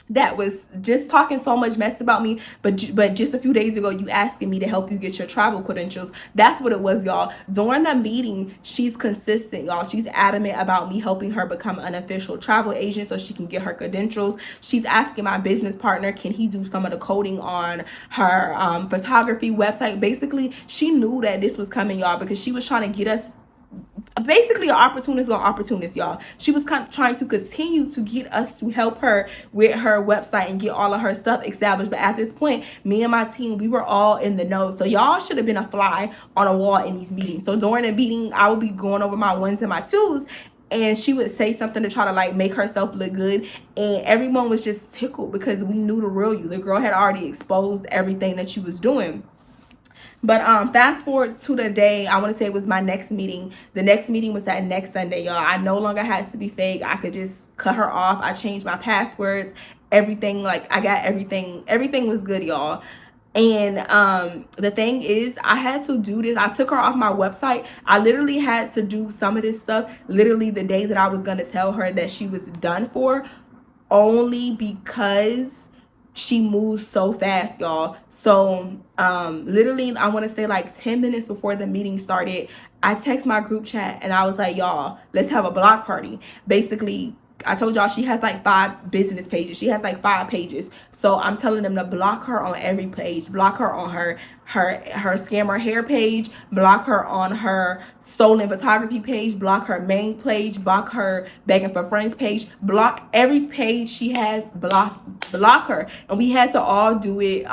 that was just talking so much mess about me, but just a few days ago you asking me to help you get your travel credentials. That's what it was, y'all. During the meeting, she's consistent, y'all. She's adamant about me helping her become an official travel agent so she can get her credentials. She's asking my business partner, can he do some of the coding on her photography website? Basically, she knew that this was coming, y'all, because she was trying to get us, basically an opportunist on opportunist, y'all. She was trying to continue to get us to help her with her website and get all of her stuff established. But at this point, me and my team, we were all in the know. So y'all should have been a fly on a wall in these meetings. So during the meeting, I would be going over my ones and my twos, and she would say something to try to like make herself look good, and everyone was just tickled because we knew the real you. The girl had already exposed everything that she was doing. But fast forward to the day, I want to say it was my next meeting. The next meeting was that next Sunday, y'all. I no longer had to be fake. I could just cut her off. I changed my passwords, everything. Like, I got everything. Everything was good, y'all. And the thing is, I had to do this. I took her off my website. I literally had to do some of this stuff literally the day that I was going to tell her that she was done for, only because she moves so fast, y'all. So literally, I want to say like 10 minutes before the meeting started, I text my group chat and I was like, y'all, let's have a block party. Basically, I told y'all she has like 5 business pages. She has like 5 pages. So I'm telling them to block her on every page. Block her on her scammer hair page. Block her on her stolen photography page. Block her main page. Block her begging for friends page. Block every page she has. Block her. And we had to all do it.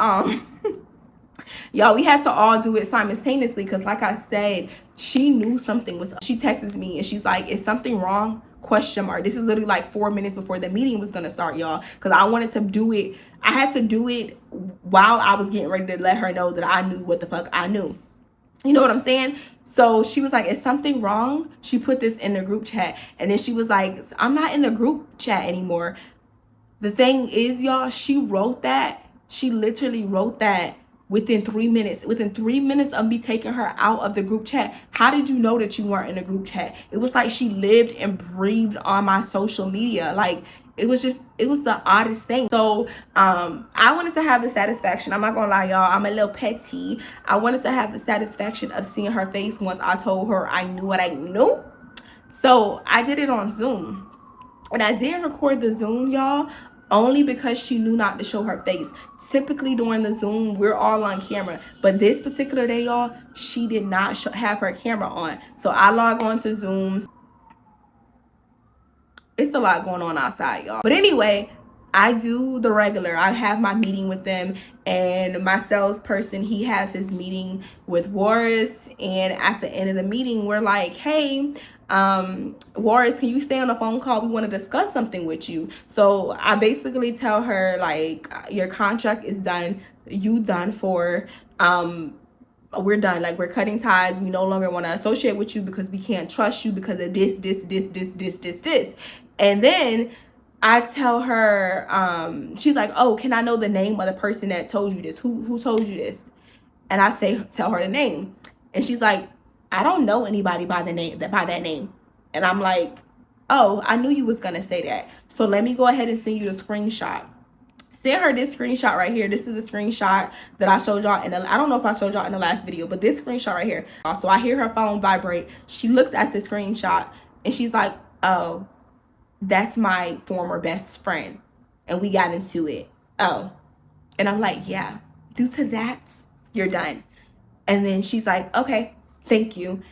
Y'all, we had to all do it simultaneously because, like I said, she knew something was up. She texts me and she's like, is something wrong? Question mark. This is literally like 4 minutes before the meeting was gonna start, y'all, because I wanted to do it. I had to do it while I was getting ready to let her know that I knew what the fuck I knew. You know what I'm saying? So she was like, is something wrong? She put this in the group chat, and then she was like, I'm not in the group chat anymore. The thing is, y'all, she wrote that. She literally wrote that within 3 minutes. Within 3 minutes of me taking her out of the group chat. How did you know that you weren't in the group chat? It was like she lived and breathed on my social media. Like, it was the oddest thing. So I wanted to have the satisfaction. I'm not gonna lie, y'all, I'm a little petty. I wanted to have the satisfaction of seeing her face once I told her I knew what I knew. So I did it on Zoom. And I didn't record the Zoom, y'all, only because she knew not to show her face. Typically during the Zoom, we're all on camera. But this particular day, y'all, she did not have her camera on. So I log on to Zoom. It's a lot going on outside, y'all. But anyway, I do the regular. I have my meeting with them, and my salesperson, he has his meeting with Warris. And at the end of the meeting, we're like, hey, Warris, can you stay on the phone call? We want to discuss something with you. So I basically tell her, like, your contract is done. You done for. We're done. Like, we're cutting ties. We no longer want to associate with you because we can't trust you because of this. And then I tell her, she's like, oh, can I know the name of the person that told you this? Who told you this? And I tell her the name. And she's like, I don't know anybody by that name. And I'm like, oh, I knew you was gonna say that. So let me go ahead and send you the screenshot. Send her this screenshot right here. This is a screenshot that I showed y'all I don't know if I showed y'all in the last video, but this screenshot right here. So I hear her phone vibrate. She looks at the screenshot and she's like, oh, that's my former best friend. And we got into it. Oh. And I'm like, yeah, due to that, you're done. And then she's like, okay, thank you.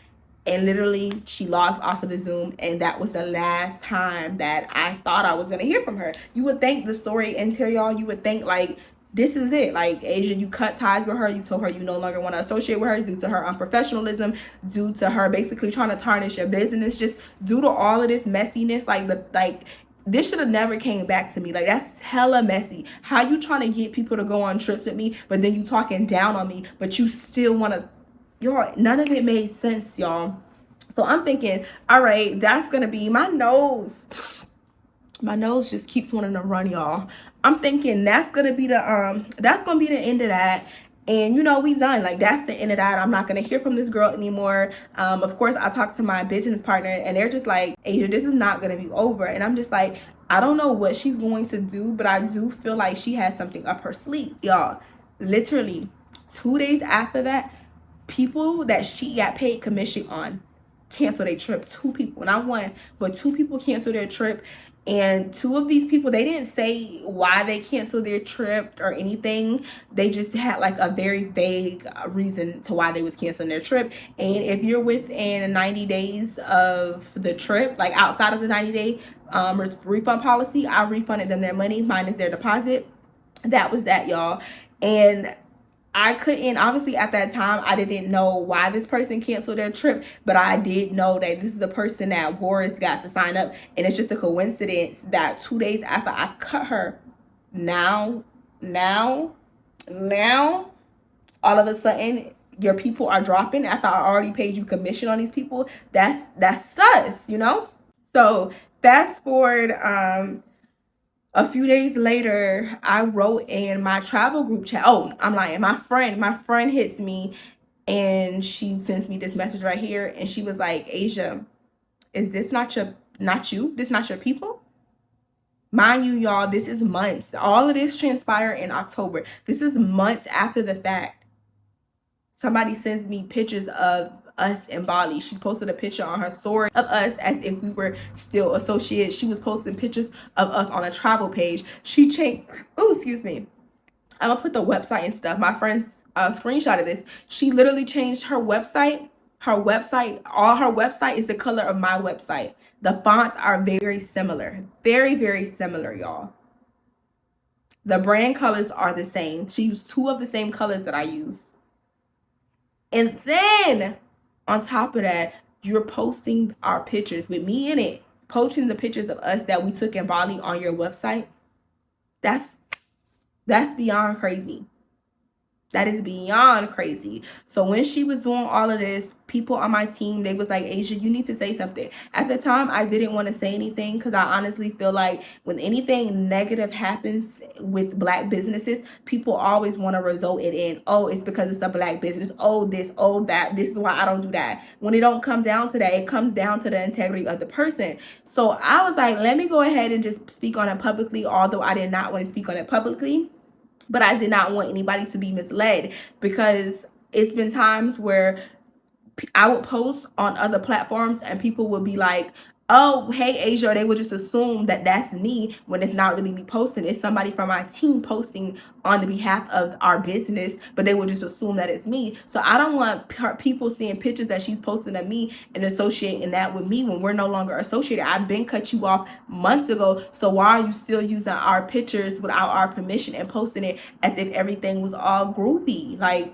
And literally she logs off of the Zoom, and that was the last time that I thought I was gonna hear from her. You would think the story entail, y'all, you would think like this is it. Like, Asia, you cut ties with her. You told her you no longer want to associate with her due to her unprofessionalism, due to her basically trying to tarnish your business, just due to all of this messiness. Like this should have never came back to me. Like, that's hella messy. How you trying to get people to go on trips with me, but then you talking down on me, but you still want to, y'all, none of it made sense, y'all. So I'm thinking, all right, that's going to be my nose. My nose just keeps wanting to run, y'all. I'm thinking that's going to be the end of that. And, you know, we done. Like, that's the end of that. I'm not going to hear from this girl anymore. Of course, I talked to my business partner, and they're just like, Asia, this is not going to be over. And I'm just like, I don't know what she's going to do, but I do feel like she has something up her sleeve. Y'all, literally 2 days after that, people that she got paid commission on cancel their trip. 2 people, not one, but 2 people canceled their trip. And 2 of these people, they didn't say why they canceled their trip or anything. They just had like a very vague reason to why they was canceling their trip. And if you're within 90 days of the trip, like outside of the 90-day refund policy, I refunded them their money minus their deposit. That was that, y'all. And I couldn't, obviously at that time, I didn't know why this person canceled their trip, but I did know that this is the person that Warris got to sign up. And it's just a coincidence that 2 days after I cut her, now, all of a sudden, your people are dropping after I already paid you commission on these people. That's sus, you know? So fast forward, a few days later, I wrote in my travel group chat. Oh, I'm lying. My friend hits me and she sends me this message right here. And she was like, Asia, is this not you? This not your people? Mind you, y'all, this is months. All of this transpired in October. This is months after the fact. Somebody sends me pictures of us in Bali. She posted a picture on her story of us as if we were still associates. She was posting pictures of us on a travel page. She changed, oh, excuse me. I'm gonna put the website and stuff. My friend's screenshot of this. She literally changed her website. All her website is the color of my website. The fonts are very similar. Very, very similar, y'all. The brand colors are the same. She used 2 of the same colors that I use. And then on top of that, you're posting our pictures with me in it, posting the pictures of us that we took in Bali on your website. That's beyond crazy. That is beyond crazy. So when she was doing all of this, people on my team, they was like, Asia, you need to say something. At the time, I didn't want to say anything because I honestly feel like when anything negative happens with Black businesses, people always want to result it in, oh, it's because it's a Black business. Oh, this, oh, that. This is why I don't do that. When it don't come down to that, it comes down to the integrity of the person. So I was like, let me go ahead and just speak on it publicly, although I did not want to speak on it publicly. But I did not want anybody to be misled, because it's been times where I would post on other platforms and people would be like, oh, hey, Asia, they would just assume that that's me when it's not really me posting. It's somebody from my team posting on the behalf of our business, but they would just assume that it's me. So I don't want people seeing pictures that she's posting of me and associating that with me when we're no longer associated. I've been cut you off months ago. So why are you still using our pictures without our permission and posting it as if everything was all groovy? Like,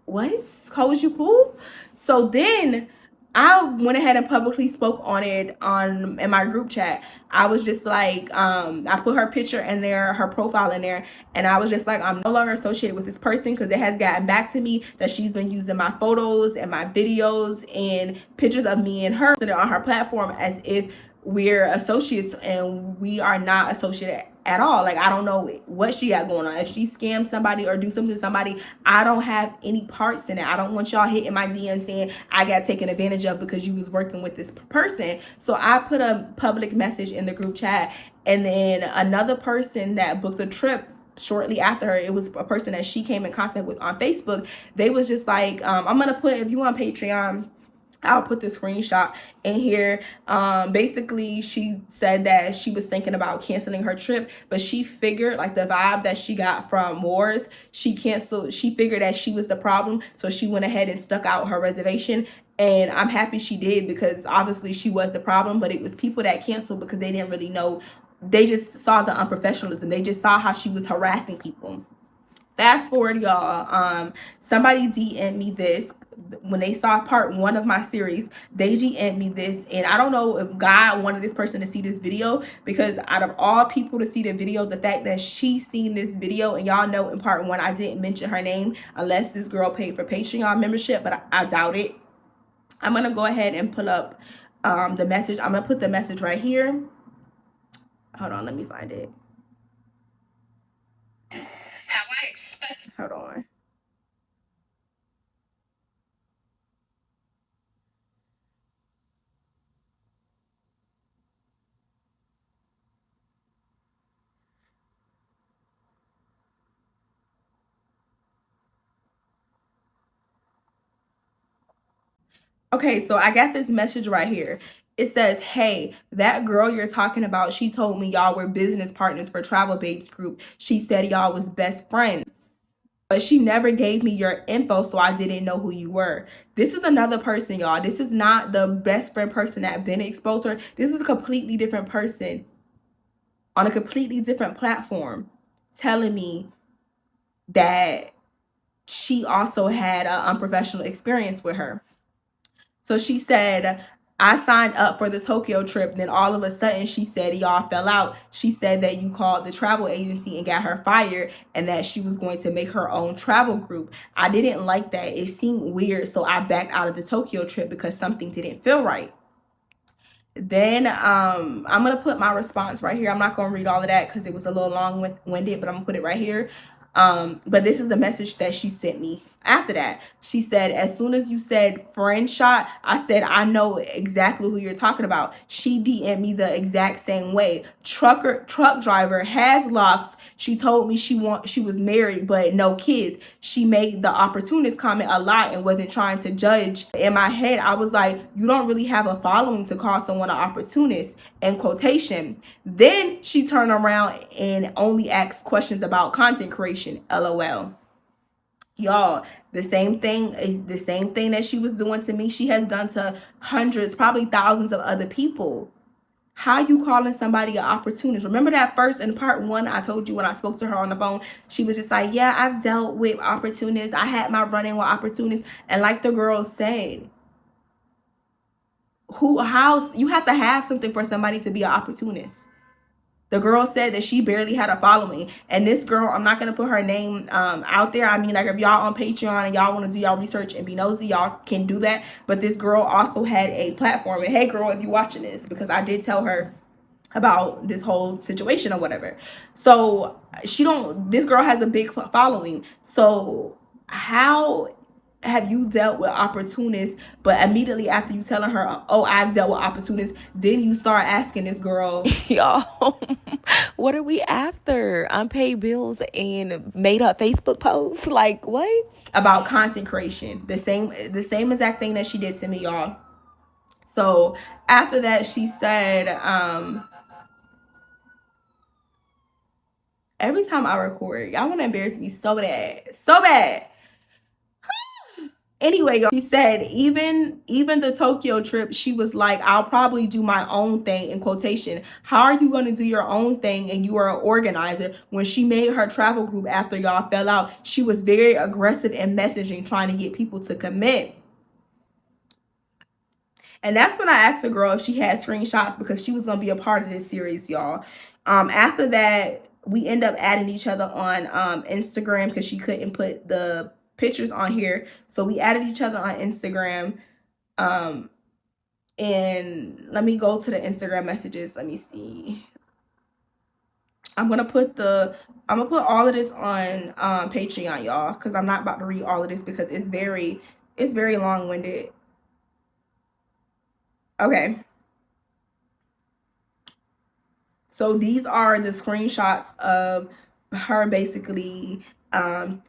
what? How was you cool? So then I went ahead and publicly spoke on it in my group chat. I was just like, I put her picture in there, her profile in there, and I was just like, I'm no longer associated with this person because it has gotten back to me that she's been using my photos and my videos and pictures of me and her on her platform as if we're associates, and we are not associated at all. Like, I don't know what she got going on. If she scams somebody or do something to somebody, I don't have any parts in it. I don't want y'all hitting my DM saying I got taken advantage of because you was working with this person. So I put a public message in the group chat, and then another person that booked a trip shortly after her, it was a person that she came in contact with on Facebook. They was just like, I'm gonna put, if you on Patreon, I'll put the screenshot in here. Basically, she said that she was thinking about canceling her trip, but she figured, like, the vibe that she got from Wars, she figured that she was the problem, so she went ahead and stuck out her reservation. And I'm happy she did, because obviously she was the problem, but it was people that canceled because they didn't really know. They just saw the unprofessionalism. They just saw how she was harassing people. Fast forward, y'all. Somebody DM'd me this when they saw part 1 of my series. They DM'd me this, and I don't know if God wanted this person to see this video, because out of all people to see the video, the fact that she seen this video, and y'all know in part 1 I didn't mention her name unless this girl paid for Patreon membership, but I doubt it. I'm gonna go ahead and pull up the message. I'm gonna put the message right here. Hold on, let me find it. Hold on. Okay, so I got this message right here. It says, hey, that girl you're talking about, she told me y'all were business partners for Travel Babes Group. She said y'all was best friends, but she never gave me your info, so I didn't know who you were. This is another person, y'all. This is not the best friend person that been exposed her. This is a completely different person on a completely different platform telling me that she also had an unprofessional experience with her. So she said, I signed up for the Tokyo trip. Then all of a sudden she said y'all fell out. She said that you called the travel agency and got her fired, and that she was going to make her own travel group. I didn't like that. It seemed weird. So I backed out of the Tokyo trip because something didn't feel right. Then I'm going to put my response right here. I'm not going to read all of that because it was a little long-winded, but I'm going to put it right here. But this is the message that she sent me. After that, she said, as soon as you said friend shot, I said, I know exactly who you're talking about. She DM'd me the exact same way. Truck driver has locks. She told me she was married but no kids. She made the opportunist comment a lot and wasn't trying to judge. In my head, I was like, you don't really have a following to call someone an opportunist, in quotation. Then she turned around and only asked questions about content creation, LOL. Y'all, the same thing that she was doing to me, she has done to hundreds, probably thousands of other people. How you calling somebody an opportunist? Remember that first in part 1, I told you when I spoke to her on the phone, she was just like, yeah, I've dealt with opportunists. I had my run-in with opportunists. And like the girl said, how you have to have something for somebody to be an opportunist. The girl said that she barely had a following. And this girl, I'm not going to put her name out there. I mean, like, if y'all on Patreon and y'all want to do y'all research and be nosy, y'all can do that. But this girl also had a platform. And hey, girl, if you're watching this, because I did tell her about this whole situation or whatever. So this girl has a big following. So how have you dealt with opportunists, but immediately after you telling her, oh, I've dealt with opportunists, then you start asking this girl, Y'all, what are we after? Unpaid bills and made up Facebook posts? Like, what? About content creation. The same exact thing that she did to me, y'all. So after that, she said, every time I record, y'all want to embarrass me so bad. Anyway, y'all, she said even the Tokyo trip, she was like, I'll probably do my own thing, in quotation. How are you going to do your own thing and you are an organizer? When she made her travel group after y'all fell out, she was very aggressive in messaging, trying to get people to commit. And that's when I asked the girl if she had screenshots, because she was going to be a part of this series, y'all. After that, we end up adding each other on Instagram, because she couldn't put the pictures on here. So we added each other on Instagram. And let me go to the Instagram messages. Let me see. I'm gonna put all of this on Patreon, y'all, because I'm not about to read all of this because it's very long-winded. Okay. So these are the screenshots of her basically.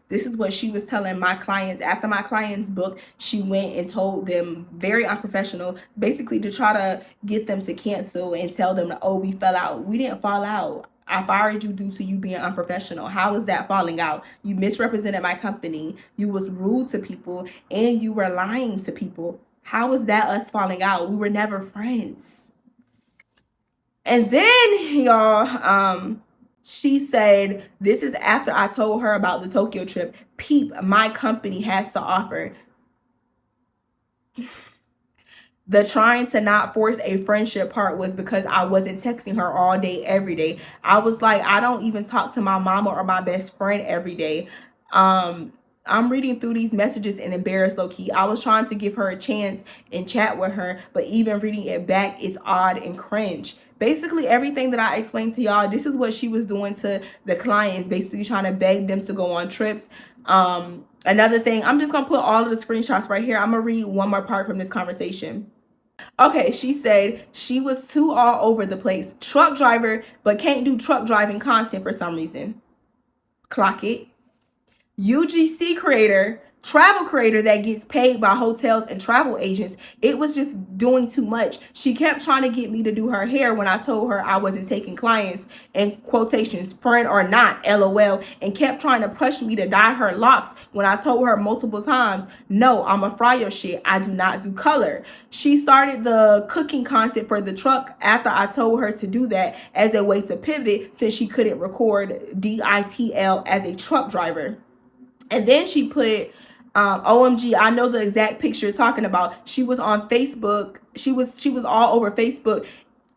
This is what she was telling my clients. After my clients booked, she went and told them, very unprofessional, basically to try to get them to cancel and tell them, oh, we fell out. We didn't fall out. I fired you due to you being unprofessional. How is that falling out? You misrepresented my company. You was rude to people and you were lying to people. How is that us falling out? We were never friends. And then, y'all, she said, this is after I told her about the Tokyo trip. Peep, my company has to offer. The trying to not force a friendship part was because I wasn't texting her all day, every day. I was like, I don't even talk to my mama or my best friend every day. I'm reading through these messages and embarrassed, low-key. I was trying to give her a chance and chat with her, but even reading it back is odd and cringe. Basically, everything that I explained to y'all, this is what she was doing to the clients, basically trying to beg them to go on trips. Another thing, I'm just going to put all of the screenshots right here. I'm going to read one more part from this conversation. Okay, she said she was too all over the place. Truck driver, but can't do truck driving content for some reason. Clock it. UGC creator, travel creator that gets paid by hotels and travel agents. It was just doing too much. She kept trying to get me to do her hair when I told her I wasn't taking clients, in quotations, friend or not, LOL, and kept trying to push me to dye her locks when I told her multiple times, no, I'm a fry your shit. I do not do color. She started the cooking content for the truck after I told her to do that as a way to pivot, since she couldn't record DITL as a truck driver. And then she put, OMG, I know the exact picture you're talking about. She was on Facebook. She was all over Facebook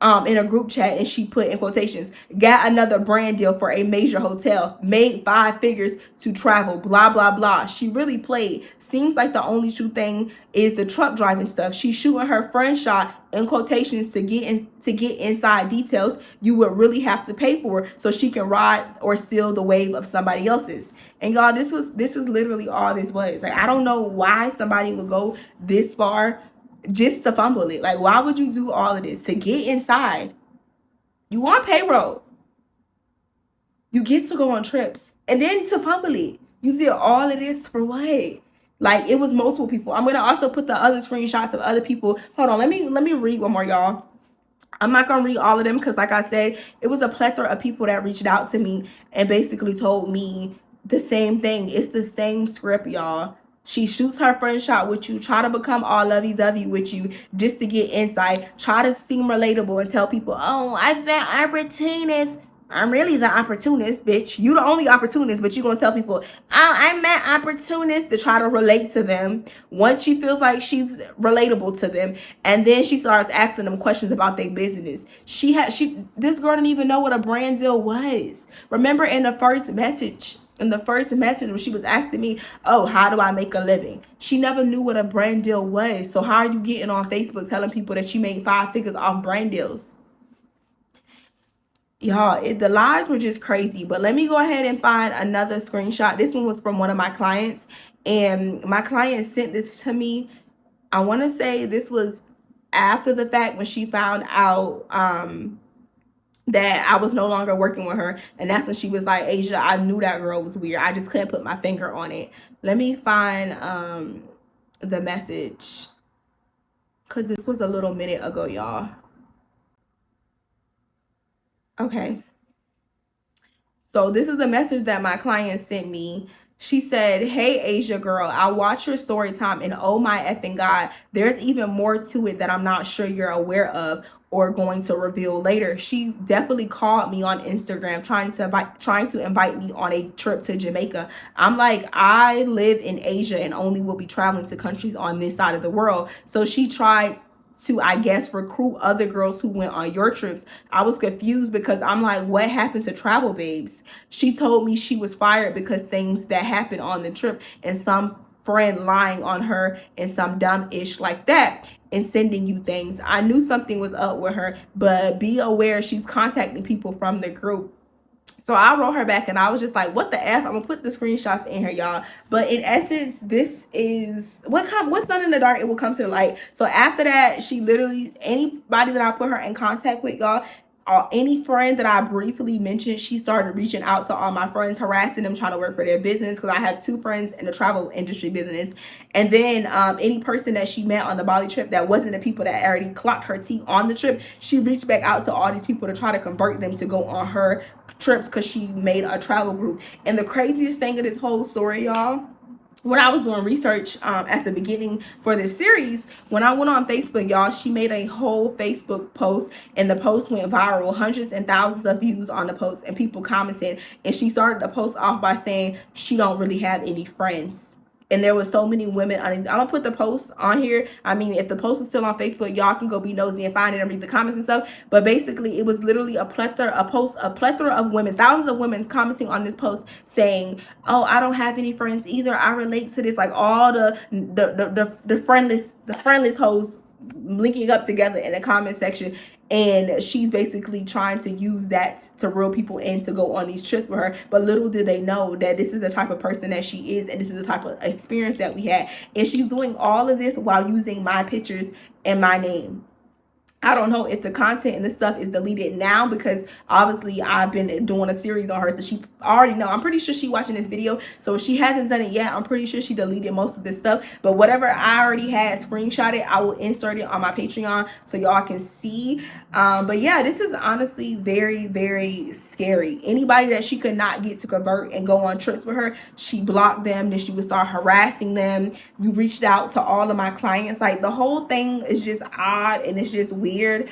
in a group chat, and she put in quotations, got another brand deal for a major hotel, made 5 figures to travel, blah blah blah. She really played. Seems like the only true thing is the truck driving stuff. She's shooting her friend shot in quotations to get inside details you would really have to pay for, so she can ride or steal the wave of somebody else's. And y'all, this is literally all this was. Like, I don't know why somebody would go this far just to fumble it. Like, why would you do all of this to get inside? You on payroll, you get to go on trips, and then to fumble it. You see all of this for what? Like, it was multiple people. I'm gonna also put the other screenshots of other people. Hold on, let me read one more, y'all. I'm not gonna read all of them because, like I said, it was a plethora of people that reached out to me and basically told me the same thing. It's the same script, y'all. She shoots her friend shot with you, try to become all lovey-dovey with you just to get insight, try to seem relatable and tell people, oh, I've been opportunist. I'm really the opportunist, bitch. You the only opportunist, but you gonna tell people, oh, I'm an opportunist, to try to relate to them. Once she feels like she's relatable to them, and then she starts asking them questions about their business. This girl didn't even know what a brand deal was. Remember in the first message when she was asking me, oh, how do I make a living? She never knew what a brand deal was. So how are you getting on Facebook telling people that she made 5 figures off brand deals? Y'all, the lies were just crazy. But let me go ahead and find another screenshot. This one was from one of my clients, and my client sent this to me. I want to say this was after the fact, when she found out that I was no longer working with her. And that's when she was like, Asia, I knew that girl was weird. I just couldn't put my finger on it. Let me find the message, because this was a little minute ago, y'all. Okay. So this is the message that my client sent me. She said, hey, Asia girl, I watch your story time, and oh my effing God, there's even more to it that I'm not sure you're aware of or going to reveal later. She definitely called me on Instagram trying to invite me on a trip to Jamaica. I'm like, I live in Asia and only will be traveling to countries on this side of the world. So she tried to, I guess, recruit other girls who went on your trips. I was confused because I'm like, what happened to Travel Babes? She told me she was fired because things that happened on the trip, and some friend lying on her and some dumb ish like that and sending you things. I knew something was up with her, but be aware she's contacting people from the group. So I wrote her back and I was just like, what the F? I'm gonna put the screenshots in here, y'all. But in essence, this is what's done in the dark, it will come to the light. So after that, she literally, anybody that I put her in contact with, y'all, any friend that I briefly mentioned, she started reaching out to all my friends, harassing them, trying to work for their business, because I have 2 friends in the travel industry business. And then any person that she met on the Bali trip that wasn't the people that already clocked her tea on the trip, she reached back out to all these people to try to convert them to go on her trips, because she made a travel group. And the craziest thing of this whole story, y'all, when I was doing research at the beginning for this series, when I went on Facebook, y'all, she made a whole Facebook post, and the post went viral, hundreds and thousands of views on the post, and people commented. And she started the post off by saying she don't really have any friends. And there was so many women. I'm gonna put the post on here. I mean, if the post is still on Facebook, y'all can go be nosy and find it and read the comments and stuff. But basically, it was literally a plethora of women, thousands of women commenting on this post saying, "Oh, I don't have any friends either. I relate to this." Like all the friendless hoes linking up together in the comment section. And she's basically trying to use that to reel people in to go on these trips with her. But little did they know that this is the type of person that she is, and this is the type of experience that we had. And she's doing all of this while using my pictures and my name. I don't know if the content and the stuff is deleted now, because obviously I've been doing a series on her, so she already know. I'm pretty sure she watching this video, so if she hasn't done it yet, I'm pretty sure she deleted most of this stuff. But whatever I already had screenshotted, I will insert it on my Patreon so y'all can see. But yeah, this is honestly very, very scary. Anybody that she could not get to convert and go on trips with her, she blocked them. Then she would start harassing them. We reached out to all of my clients. Like, the whole thing is just odd, and it's just weird.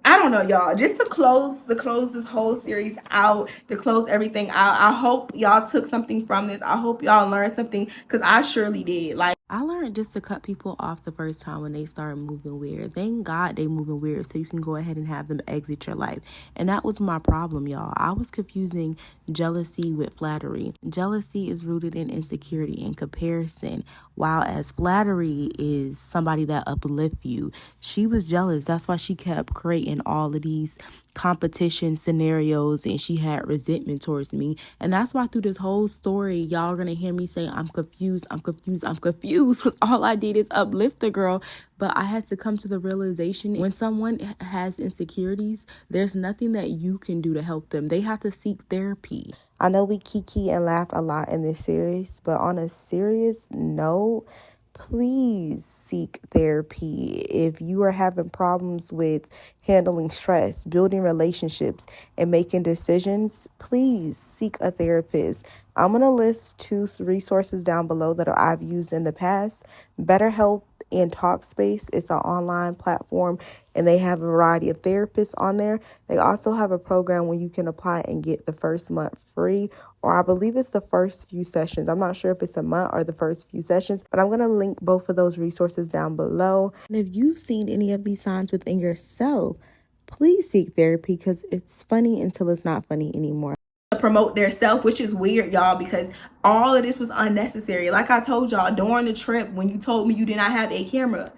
I don't know, y'all. Just to close this whole series out, to close everything out, I hope y'all took something from this. I hope y'all learned something, because I surely did. Like, I learned just to cut people off the first time when they start moving weird. Thank God they moving weird so you can go ahead and have them exit your life. And that was my problem, y'all. I was confusing jealousy with flattery. Jealousy is rooted in insecurity and comparison, while as flattery is somebody that uplifts you. She was jealous. That's why she kept creating all of these competition scenarios and she had resentment towards me. And that's why through this whole story, y'all are gonna hear me say I'm confused because all I did is uplift the girl. But I had to come to the realization when someone has insecurities, there's nothing that you can do to help them. They have to seek therapy. I know we kiki and laugh a lot in this series, but on a serious note, please seek therapy. If you are having problems with handling stress, building relationships, and making decisions, please seek a therapist. I'm going to list 2 resources down below that I've used in the past. BetterHelp and Talkspace. It's an online platform and they have a variety of therapists on there. They also have a program where you can apply and get the first month free, or I believe it's the first few sessions. I'm not sure if it's a month or the first few sessions, but I'm going to link both of those resources down below. And if you've seen any of these signs within yourself, please seek therapy because it's funny until it's not funny anymore. Promote their self, which is weird, y'all, because all of this was unnecessary. Like I told y'all during the trip, when you told me you did not have a camera,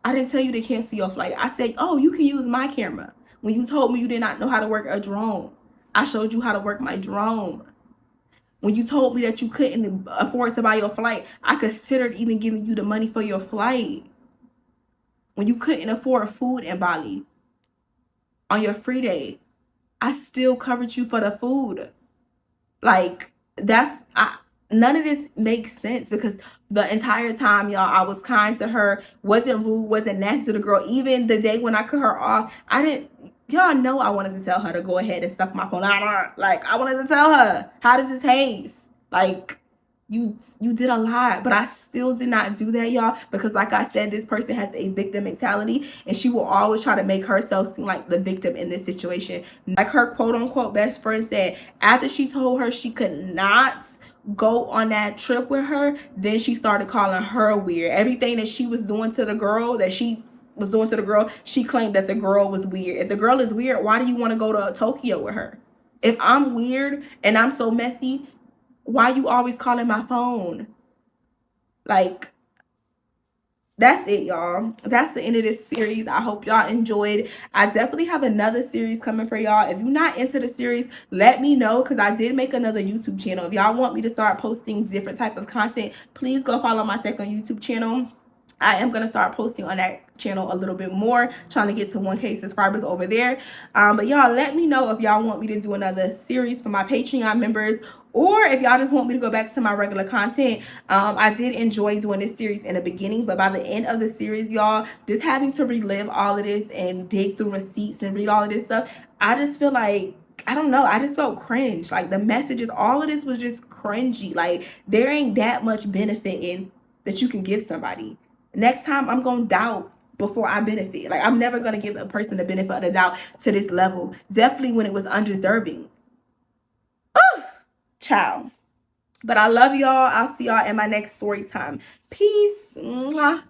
I didn't tell you to cancel your flight. I said, oh, you can use my camera. When you told me you did not know how to work a drone, I showed you how to work my drone. When you told me that you couldn't afford to buy your flight, I considered even giving you the money for your flight. When you couldn't afford food in Bali on your free day, I still covered you for the food. Like, none of this makes sense because the entire time, y'all, I was kind to her, wasn't rude, wasn't nasty to the girl. Even the day when I cut her off, y'all know I wanted to tell her to go ahead and suck my phone out. Like, I wanted to tell her, how does it taste? Like, you did a lot, but I still did not do that, y'all, because like I said, this person has a victim mentality and she will always try to make herself seem like the victim in this situation. Like her quote unquote best friend said, after she told her she could not go on that trip with her, then she started calling her weird. Everything that she was doing to the girl, she claimed that the girl was weird. If the girl is weird, why do you want to go to Tokyo with her? If I'm weird and I'm so messy, why you always calling my phone? Like, that's it, y'all. That's the end of this series. I hope y'all enjoyed. I definitely have another series coming for y'all. If you're not into the series, let me know, because I did make another YouTube channel. If y'all want me to start posting different type of content, please go follow my second YouTube channel. I am going to start posting on that channel a little bit more, trying to get to 1K subscribers over there. But y'all, let me know if y'all want me to do another series for my Patreon members, or if y'all just want me to go back to my regular content. I did enjoy doing this series in the beginning, but by the end of the series, y'all, just having to relive all of this and dig through receipts and read all of this stuff, I just feel like, I don't know, I just felt cringe. Like, the messages, all of this was just cringy. Like, there ain't that much benefit in that you can give somebody. Next time, I'm going to doubt before I benefit. Like, I'm never going to give a person the benefit of the doubt to this level. Definitely when it was undeserving. Oh, ciao. But I love y'all. I'll see y'all in my next story time. Peace. Mwah.